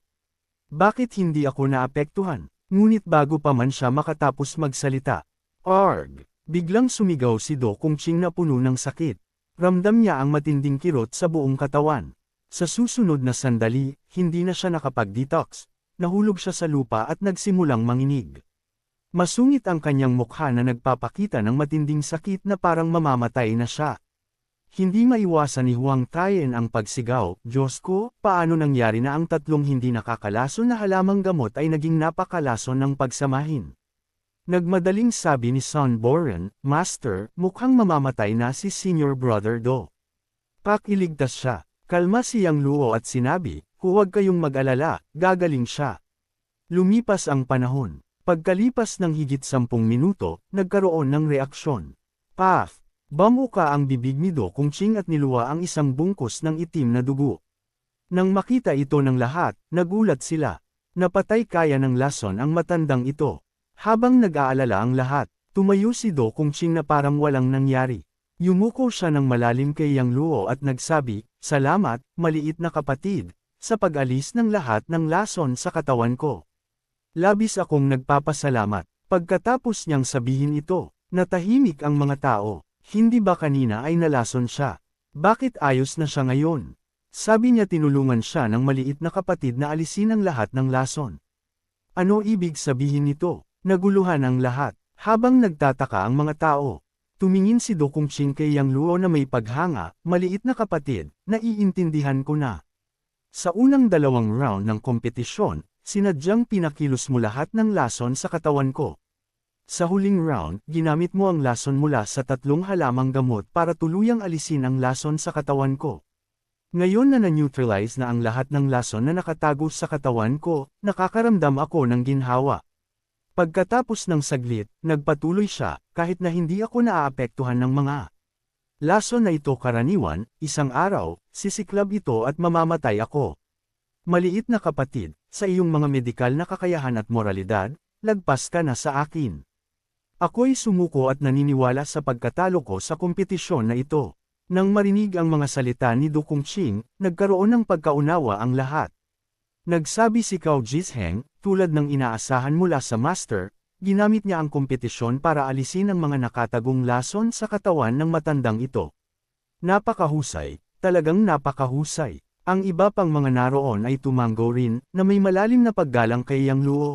Bakit hindi ako naapektuhan? Ngunit bago pa man siya makatapos magsalita, "Arg!" Biglang sumigaw si Do Kung Ching na puno ng sakit. Ramdam niya ang matinding kirot sa buong katawan. Sa susunod na sandali, hindi na siya nakapag-detox. Nahulog siya sa lupa at nagsimulang manginig. Masungit ang kanyang mukha na nagpapakita ng matinding sakit na parang mamamatay na siya. Hindi maiwasan ni Huang Tayen ang pagsigaw, "Diyos ko, paano nangyari na ang 3 hindi nakakalason na halamang gamot ay naging napakalason ng pagsamahin?" Nagmadaling sabi ni Sun Boren, "Master, mukhang mamamatay na si Senior Brother Do." Pakiligtas siya. Kalma si Yang Luo at sinabi, "Huwag kayong mag-alala, gagaling siya." Lumipas ang panahon. Pagkalipas ng higit 10 minuto, nagkaroon ng reaksyon. Path! Bamuka ang bibig ni Do Kung Ching at niluwa ang isang bungkus ng itim na dugo. Nang makita ito ng lahat, nagulat sila. Napatay kaya ng lason ang matandang ito. Habang nag-aalala ang lahat, tumayo si Do Kung Ching na parang walang nangyari. Yumuko siya ng malalim kay Yang Luo at nagsabi, "Salamat, maliit na kapatid, sa pag-alis ng lahat ng lason sa katawan ko. Labis akong nagpapasalamat." Pagkatapos niyang sabihin ito, natahimik ang mga tao. Hindi ba kanina ay nalason siya? Bakit ayos na siya ngayon? Sabi niya tinulungan siya ng maliit na kapatid na alisin ang lahat ng lason. Ano ibig sabihin nito? Naguluhan ang lahat. Habang nagtataka ang mga tao, tumingin si Do Kung Ching kay Yang Luo na may paghanga, "Maliit na kapatid, naiintindihan ko na. Sa unang 2 round ng kompetisyon, sinadyang pinakilos mo lahat ng lason sa katawan ko. Sa huling round, ginamit mo ang lason mula sa 3 halamang gamot para tuluyang alisin ang lason sa katawan ko. Ngayon na na-neutralize na ang lahat ng lason na nakatago sa katawan ko, nakakaramdam ako ng ginhawa." Pagkatapos ng saglit, nagpatuloy siya, "Kahit na hindi ako naaapektuhan ng mga lason na ito karaniwan, isang araw, sisiklab ito at mamamatay ako. Maliit na kapatid, sa iyong mga medikal na kakayahan at moralidad, lagpas ka na sa akin. Ako'y sumuko at naniniwala sa pagkatalo ko sa kompetisyon na ito." Nang marinig ang mga salita ni Do Kung Ching, nagkaroon ng pagkaunawa ang lahat. Nagsabi si Cao Jisheng, tulad ng inaasahan mula sa master, ginamit niya ang kompetisyon para alisin ang mga nakatagong lason sa katawan ng matandang ito. Napakahusay, talagang napakahusay. Ang iba pang mga naroon ay tumanggo rin, na may malalim na paggalang kay Yang Luo.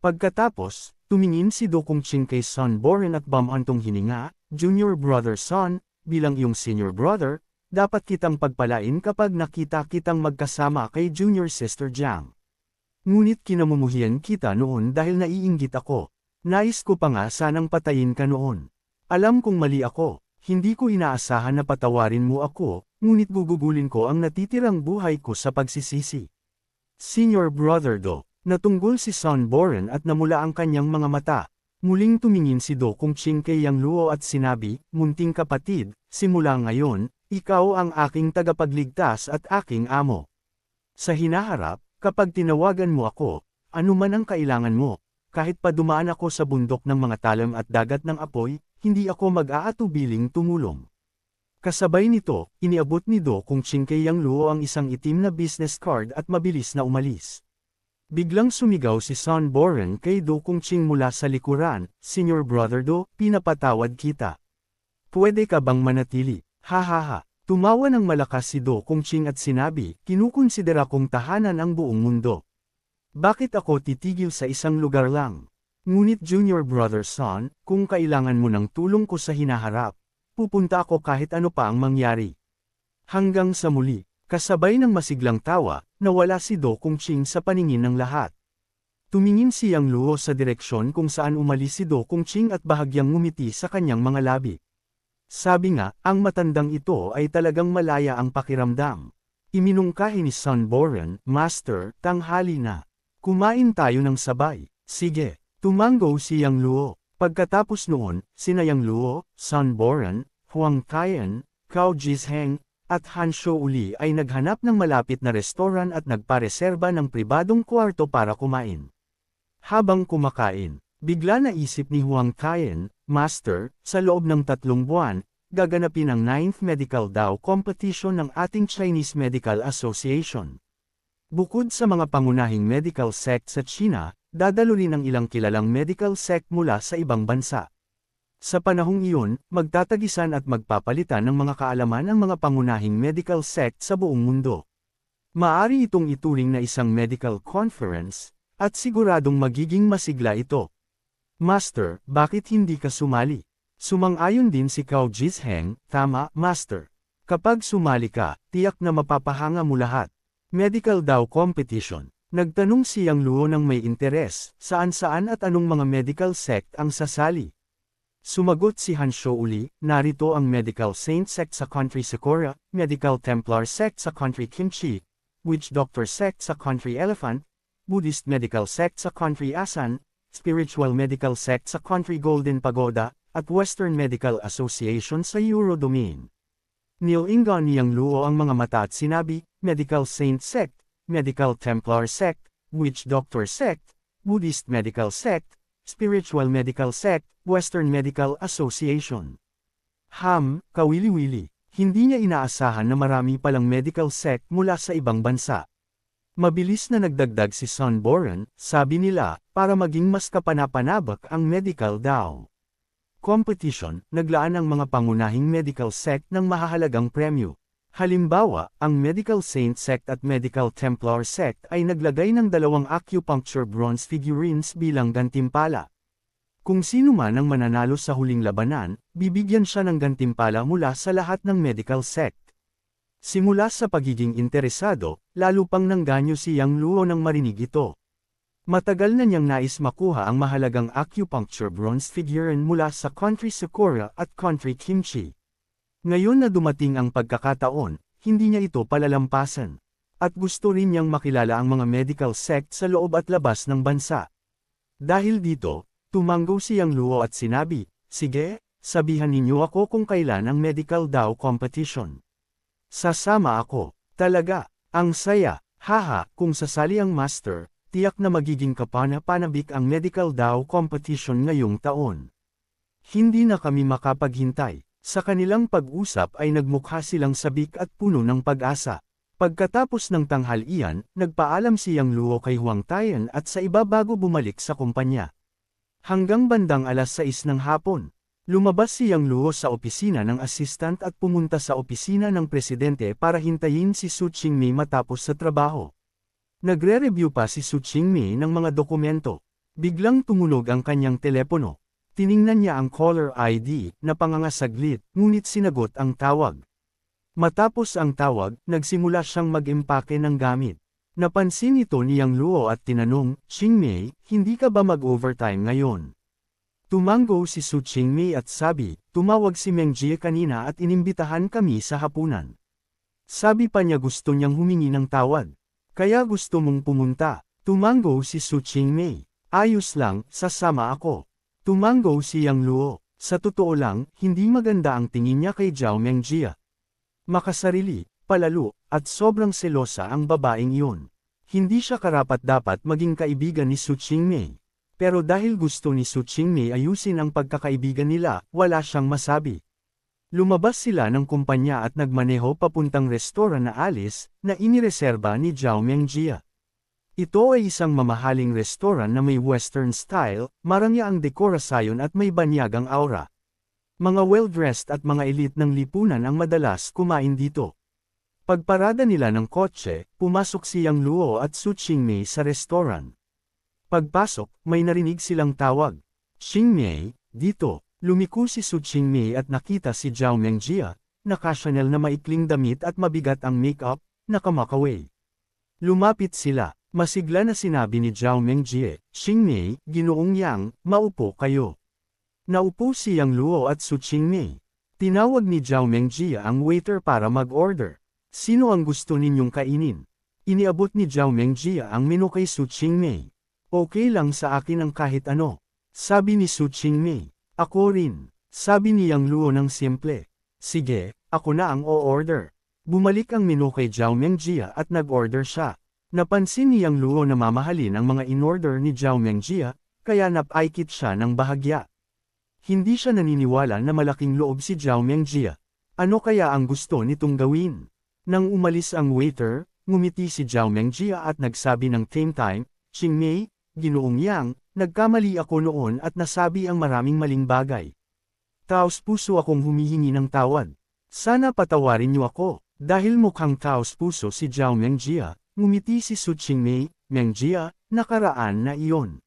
Pagkatapos, tumingin si Do Kung Ching kay Sun Boren at bumantong hininga, "Junior Brother Sun, bilang iyong senior brother, dapat kitang pagpalain kapag nakita kitang magkasama kay Junior Sister Jiang. Ngunit kinamumuhian kita noon dahil naiinggit ako. Nais ko pa nga sanang patayin ka noon. Alam kong mali ako, hindi ko inaasahan na patawarin mo ako, ngunit gugugulin ko ang natitirang buhay ko sa pagsisisi." Senior Brother Do, natunggol si Sun Boren at namula ang kanyang mga mata. Muling tumingin si Do Kung Ching kay Yang Luo at sinabi, "Munting kapatid, simula ngayon, ikaw ang aking tagapagligtas at aking amo. Sa hinaharap, kapag tinawagan mo ako, anuman ang kailangan mo, kahit pa dumaan ako sa bundok ng mga talam at dagat ng apoy, hindi ako mag-aatubiling tumulong." Kasabay nito, iniabot ni Do Kung Ching kay Yang Luo ang isang itim na business card at mabilis na umalis. Biglang sumigaw si Son Boren kay Do Kongqing mula sa likuran, Senior Brother Do, pinapatawad kita. Pwede ka bang manatili? Ha. Tumawa ng malakas si Do Kongqing at sinabi, kinukonsidera kong tahanan ang buong mundo. Bakit ako titigil sa isang lugar lang? Ngunit Junior Brother Son, kung kailangan mo ng tulong ko sa hinaharap, pupunta ako kahit ano pa ang mangyari. Hanggang sa muli. Kasabay ng masiglang tawa, nawala si Do Kongqing sa paningin ng lahat. Tumingin si Yang Luo sa direksyon kung saan umalis si Do Kongqing at bahagyang ngumiti sa kanyang mga labi. Sabi nga, ang matandang ito ay talagang malaya ang pakiramdam. Iminungkahi ni Son Boren, Master, tanghali na. Kumain tayo ng sabay. Sige, tumanggo si Yang Luo. Pagkatapos noon, sina Yang Luo, Son Boren, Huang Taiyan, Cao Jisheng, at Han Shou-uli ay naghanap ng malapit na restoran at nagpareserba ng pribadong kwarto para kumain. Habang kumakain, bigla naisip ni Huang Taiyan, Master, sa loob ng 3 buwan, gaganapin ang 9th Medical Dao Competition ng ating Chinese Medical Association. Bukod sa mga pangunahing medical sect sa China, dadalo rin ang ilang kilalang medical sect mula sa ibang bansa. Sa panahong iyon, magtatagisan at magpapalitan ng mga kaalaman ang mga pangunahing medical sect sa buong mundo. Maari itong ituring na isang medical conference, at siguradong magiging masigla ito. Master, bakit hindi ka sumali? Sumang-ayon din si Cao Jisheng, tama, Master. Kapag sumali ka, tiyak na mapapahanga mo lahat. Medical Dao Competition. Nagtanong si Yang Luo ng may interes, saan-saan at anong mga medical sect ang sasali. Sumagot si Han Shou-uli, narito ang Medical Saint Sect sa Country Sakura, Medical Templar Sect sa Country Kimchi, Witch Doctor Sect sa Country Elephant, Buddhist Medical Sect sa Country Asan, Spiritual Medical Sect sa Country Golden Pagoda, at Western Medical Association sa Eurodomain. Nilingon ni Yang Luo ang mga mata at sinabi, Medical Saint Sect, Medical Templar Sect, Witch Doctor Sect, Buddhist Medical Sect, Spiritual Medical Sect, Western Medical Association. Kawili-wili. Hindi niya inaasahan na marami palang medical sect mula sa ibang bansa. Mabilis na nagdagdag si Son Boren, sabi nila, para maging mas kapanapanabak ang Medical Dao Competition, naglaan ang mga pangunahing medical sect ng mahahalagang premyo. Halimbawa, ang Medical Saint Sect at Medical Templar Sect ay naglagay ng 2 acupuncture bronze figurines bilang gantimpala. Kung sino man ang mananalo sa huling labanan, bibigyan siya ng gantimpala mula sa lahat ng medical sect. Simula sa pagiging interesado, lalo pang nangganyo si Yang Luo nang marinig ito. Matagal na niyang nais makuha ang mahalagang acupuncture bronze figurine mula sa Country Sakura at Country Kimchi. Ngayon na dumating ang pagkakataon, hindi niya ito palalampasan. At gusto rin niyang makilala ang mga medical sect sa loob at labas ng bansa. Dahil dito, tumanggo si Yang Luo at sinabi, sige, sabihan ninyo ako kung kailan ang Medical Dao Competition. Sasama ako. Talaga, ang saya, haha, kung sasali ang Master, tiyak na magiging kapana-panabik ang Medical Dao Competition ngayong taon. Hindi na kami makapaghintay. Sa kanilang pag-usap ay nagmukha silang sabik at puno ng pag-asa. Pagkatapos ng tanghalian, nagpaalam si Yang Luo kay Huang Taiyan at sa iba bago bumalik sa kumpanya. Hanggang bandang 6:00 ng hapon, lumabas si Yang Luo sa opisina ng assistant at pumunta sa opisina ng presidente para hintayin si Su Qingmei matapos sa trabaho. Nagre-review pa si Su Qingmei ng mga dokumento. Biglang tumunog ang kanyang telepono. Tiningnan niya ang caller ID na pangangasaglit, ngunit sinagot ang tawag. Matapos ang tawag, nagsimula siyang mag-impake ng gamit. Napansin ito ni Yang Luo at tinanong, Qingmei, hindi ka ba mag-overtime ngayon? Tumanggo si Su Qingmei at sabi, tumawag si Meng Jie kanina at inimbitahan kami sa hapunan. Sabi pa niya gusto niyang humingi ng tawad. Kaya gusto mong pumunta. Tumanggo si Su Qingmei. Ayos lang, sasama ako. Tumanggo si Yang Luo. Sa totoo lang, hindi maganda ang tingin niya kay Zhao Mengjia. Makasarili, palalo, at sobrang selosa ang babaeng iyon. Hindi siya karapat-dapat maging kaibigan ni Su Qingmei. Pero dahil gusto ni Su Qingmei ayusin ang pagkakaibigan nila, wala siyang masabi. Lumabas sila ng kumpanya at nagmaneho papuntang restoran na Alice, na inireserba ni Zhao Mengjia. Ito ay isang mamahaling restoran na may western style, marangya ang dekorasyon at may banyagang aura. Mga well-dressed at mga elite ng lipunan ang madalas kumain dito. Pagparada nila ng kotse, pumasok si Yang Luo at Su Qingmei sa restoran. Pagpasok, may narinig silang tawag. Qingmei, dito. Lumiko si Su Qingmei at nakita si Zhao Mengjia, naka-Chanel na maikling damit at mabigat ang make-up, nakamakaway. Lumapit sila. Masigla na sinabi ni Zhao Mengjie, Qingmei, Ginoong Yang, maupo kayo. Naupo si Yang Luo at Su Qingmei. Tinawag ni Zhao Mengjie ang waiter para mag-order. Sino ang gusto ninyong kainin? Iniabot ni Zhao Mengjie ang menu kay Su Qingmei. Okay lang sa akin ang kahit ano. Sabi ni Su Qingmei. Ako rin. Sabi ni Yang Luo ng simple. Sige, ako na ang o-order. Bumalik ang menu kay Zhao Mengjie at nag-order siya. Napansin ni Yang Luo na mamahalin ang mga in-order ni Zhao Mengjie, kaya napaikit siya ng bahagya. Hindi siya naniniwala na malaking loob si Zhao Mengjie. Ano kaya ang gusto nitong gawin? Nang umalis ang waiter, ngumiti si Zhao Mengjie at nagsabi ng same time, Qingmei, Ginoong Yang, nagkamali ako noon at nasabi ang maraming maling bagay. Taos puso akong humihingi ng tawad. Sana patawarin niyo ako, dahil mukhang taos puso si Zhao Mengjie. Ngumiti si Su Qingmei, Mengjie, nakaraan na iyon.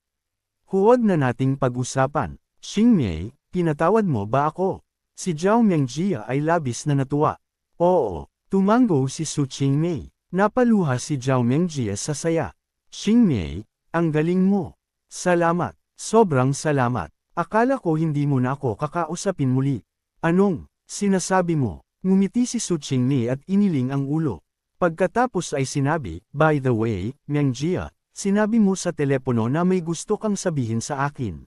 Huwag na nating pag-usapan. Qingmei, pinatawad mo ba ako? Si Zhao Mengjie ay labis na natuwa. Oo, tumango si Su Qingmei. Napaluha si Zhao Mengjie sa saya. Qingmei, ang galing mo. Salamat, sobrang salamat. Akala ko hindi mo na ako kakausapin muli. Anong sinasabi mo? Ngumiti si Su Qingmei at iniling ang ulo. Pagkatapos ay sinabi, by the way, Mengjie, sinabi mo sa telepono na may gusto kang sabihin sa akin.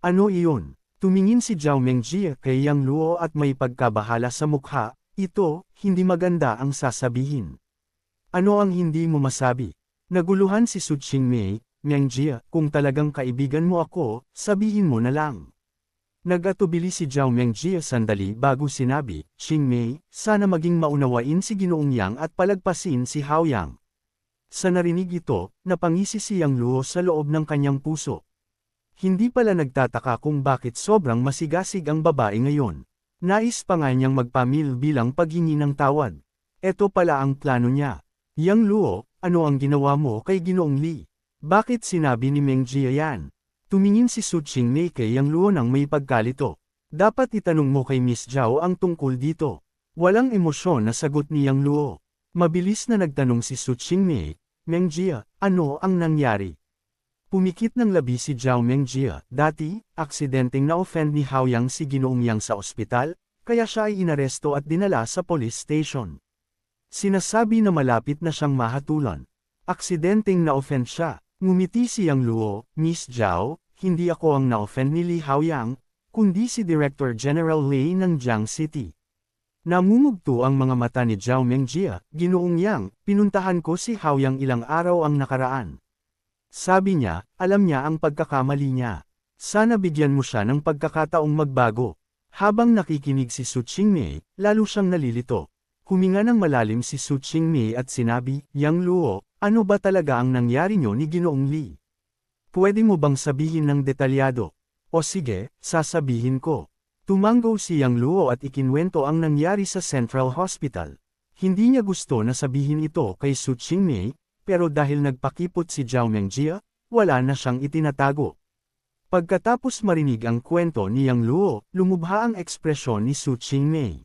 Ano iyon? Tumingin si Zhao Mengjie kay Yang Luo at may pagkabahala sa mukha, ito, hindi maganda ang sasabihin. Ano ang hindi mo masabi? Naguluhan si Su Qingmei, Mengjie, kung talagang kaibigan mo ako, sabihin mo na lang. Nag-atubili si Zhao Mengjie sandali bago sinabi, Qingmei, sana maging maunawain si Ginoong Yang at palagpasin si Hao Yang. Sa narinig ito, napangisi si Yang Luo sa loob ng kanyang puso. Hindi pala nagtataka kung bakit sobrang masigasig ang babae ngayon. Nais pa nga niyang magpamil bilang paghingi ng tawad. Ito pala ang plano niya. Yang Luo, ano ang ginawa mo kay Ginoong Li? Bakit sinabi ni Mengjie yan? Tumingin si Su Qingmei kay Yang Luo nang may pagkalito. Dapat itanong mo kay Miss Zhao ang tungkol dito. Walang emosyon na sagot ni Yang Luo. Mabilis na nagtanong si Su Qingmei, Mengjie, ano ang nangyari? Pumikit ng labi si Zhao Mengjie. Dati, aksidenteng na-offend ni Hao Yang si Ginoong Yang sa ospital, kaya siya ay inaresto at dinala sa police station. Sinasabi na malapit na siyang mahatulan. Aksidenteng na-offend siya. Ngumiti si Yang Luo, Miss Zhao, hindi ako ang na-offend ni Li Haoyang, kundi si Director General Lei ng Jiang City. Namumugto ang mga mata ni Zhao Mengjie, Ginoong Yang, pinuntahan ko si Haoyang ilang araw ang nakaraan. Sabi niya, alam niya ang pagkakamali niya. Sana bigyan mo siya ng pagkakataong magbago. Habang nakikinig si Su Qingmei, lalo siyang nalilito. Huminga ng malalim si Su Qingmei at sinabi, Yang Luo, ano ba talaga ang nangyari niyo ni Ginoong Li? Pwede mo bang sabihin ng detalyado? O sige, sasabihin ko. Tumango si Yang Luo at ikinwento ang nangyari sa Central Hospital. Hindi niya gusto na sabihin ito kay Su Qingmei, pero dahil nagpakipot si Zhao Mengjie, wala na siyang itinatago. Pagkatapos marinig ang kwento ni Yang Luo, lumubha ang ekspresyon ni Su Qingmei.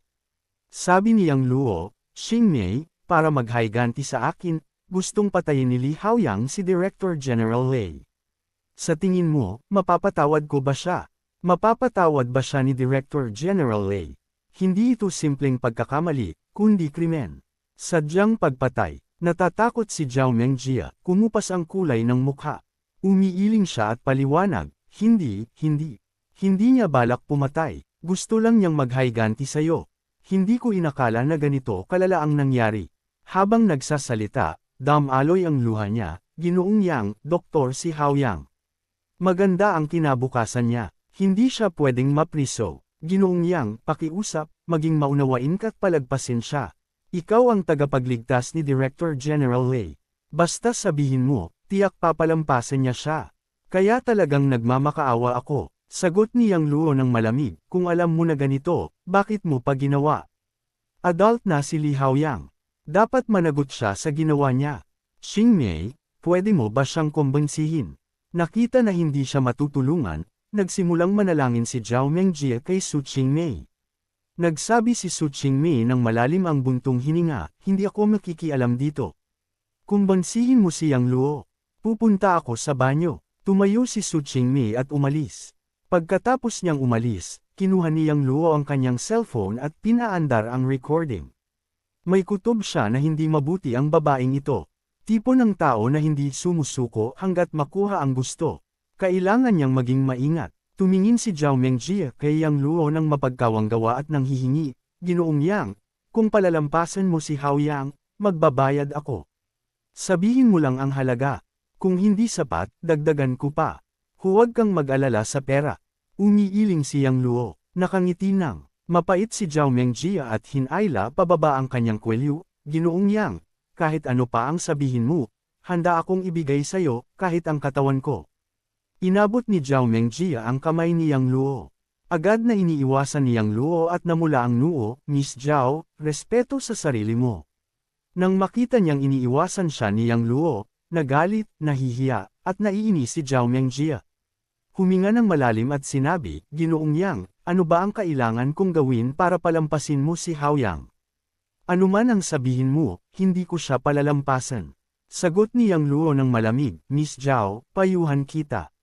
Sabi ni Yang Luo, Qingmei, para maghayganti sa akin, gustong patayin ni Li Haoyang si Director General Lei. Sa tingin mo, mapapatawad ko ba siya? Mapapatawad ba siya ni Director General Lei? Hindi ito simpleng pagkakamali, kundi krimen. Sadyang pagpatay. Natatakot si Zhao Mengjie, kumupas ang kulay ng mukha. Umiiling siya at paliwanag, hindi niya balak pumatay, gusto lang niyang maghayganti sa'yo. Hindi ko inakala na ganito kalala ang nangyari. Habang nagsasalita, damaloy ang luha niya, Ginoong Yang, Doktor si Haoyang. Maganda ang kinabukasan niya, hindi siya pwedeng mapriso. Ginoong Yang, pakiusap, maging maunawain ka't palagpasin siya. Ikaw ang tagapagligtas ni Director General Lei. Basta sabihin mo, tiyak papalampasin niya siya. Kaya talagang nagmamakaawa ako. Sagot ni Yang Luo ng malamig, kung alam mo na ganito, bakit mo pa ginawa? Adult na si Li Haoyang. Dapat managot siya sa ginawa niya. Xingmei, pwede mo ba siyang kumbinsihin? Nakita na hindi siya matutulungan, nagsimulang manalangin si Zhao Mengjie kay Su Qingmei. Nagsabi si Su Qingmei ng malalim ang buntong hininga, hindi ako makikialam dito. Kumbinsihin mo si Yang Luo. Pupunta ako sa banyo. Tumayo si Su Qingmei at umalis. Pagkatapos niyang umalis, kinuha ni Yang Luo ang kanyang cellphone at pinaandar ang recording. May kutob siya na hindi mabuti ang babaeng ito. Tipo ng tao na hindi sumusuko hanggat makuha ang gusto. Kailangan niyang maging maingat. Tumingin si Zhao Mengjie kay Yang Luo ng mapagkawang gawa at nang hihingi, Ginoong Yang, kung palalampasan mo si Haoyang, magbabayad ako. Sabihin mo lang ang halaga. Kung hindi sapat, dagdagan ko pa. Huwag kang mag-alala sa pera. Umiiling si Yang Luo, nakangiti nang. Mapait si Zhao Mengjie at hinayla pababa ang kanyang kwelyo, Ginoong Yang, kahit ano pa ang sabihin mo, handa akong ibigay sayo, kahit ang katawan ko. Inabot ni Zhao Mengjie ang kamay ni Yang Luo. Agad na iniiwasan ni Yang Luo at namula ang noo, Miss Zhao, respeto sa sarili mo. Nang makita niyang iniiwasan siya ni Yang Luo, nagalit, nahihiya, at naiinis si Zhao Mengjie. Huminga ng malalim at sinabi, Ginoong Yang, ano ba ang kailangan kong gawin para palampasin mo si Haoyang? Ano man ang sabihin mo, hindi ko siya palalampasan. Sagot ni Yang Luo ng malamig, Miss Zhao, payuhan kita.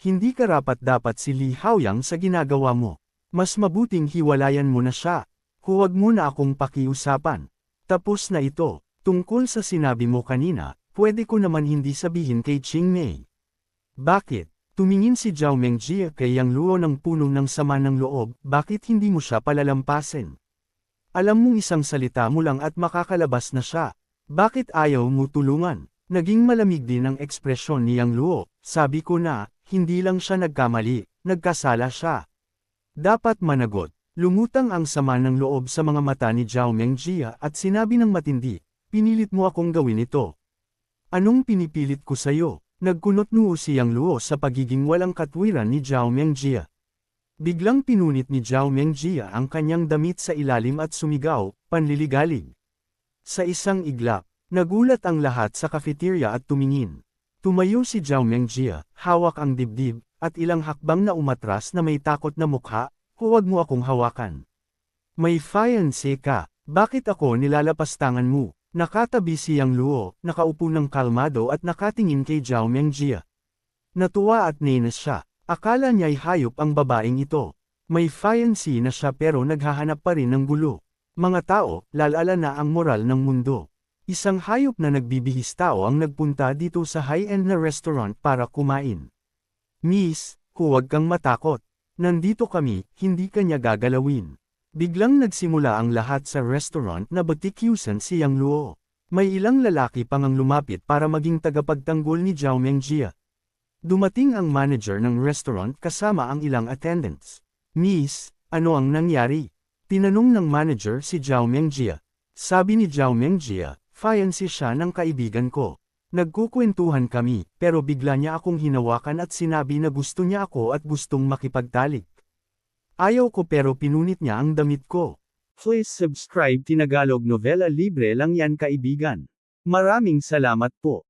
Hindi karapat-dapat si Li Haoyang sa ginagawa mo. Mas mabuting hiwalayan mo na siya. Huwag mo na akong pakiusapan. Tapos na ito, tungkol sa sinabi mo kanina, pwede ko naman hindi sabihin kay Qingmei. Bakit? Tumingin si Zhao Mengjie kay Yang Luo ng punong ng sama ng loob, bakit hindi mo siya palalampasin? Alam mong isang salita mo lang at makakalabas na siya. Bakit ayaw mo tulungan? Naging malamig din ang ekspresyon ni Yang Luo, sabi ko na, hindi lang siya nagkamali, nagkasala siya. Dapat managot. Lumutang ang sama ng loob sa mga mata ni Zhao Mengjie at sinabi ng matindi, pinilit mo akong gawin ito. Anong pinipilit ko sayo? Nagkunot noo si Yang Luo sa pagiging walang katwiran ni Zhao Mengjie. Biglang pinunit ni Zhao Mengjie ang kanyang damit sa ilalim at sumigaw, panliligalig. Sa isang iglap, nagulat ang lahat sa cafeteria at tumingin. Tumayo si Zhao Mengjie, hawak ang dibdib, at ilang hakbang na umatras na may takot na mukha, huwag mo akong hawakan. May fiancé ka, bakit ako nilalapastangan mo? Nakatabi si Yang Luo, nakaupo ng kalmado at nakatingin kay Zhao Mengjie. Natuwa at nainis siya, akala niya'y hayop ang babaeng ito. May fiancé na siya pero naghahanap pa rin ng gulo. Mga tao, lalala na ang moral ng mundo. Isang hayop na nagbibihis tao ang nagpunta dito sa high-end na restaurant para kumain. Miss, huwag kang matakot. Nandito kami, hindi kanya gagalawin. Biglang nagsimula ang lahat sa restaurant na batikyusan si Yang Luo. May ilang lalaki pang ang lumapit para maging tagapagtanggol ni Zhao Mengjie. Dumating ang manager ng restaurant kasama ang ilang attendants. Miss, ano ang nangyari? Tinanong ng manager si Zhao Mengjie. Sabi ni Zhao Mengjie, fiancé siya ng kaibigan ko. Nagkukwentuhan kami, pero bigla niya akong hinawakan at sinabi na gusto niya ako at gustong makipagtalik. Ayaw ko pero pinunit niya ang damit ko. Please subscribe Tinagalog Novela, libre lang yan kaibigan. Maraming salamat po.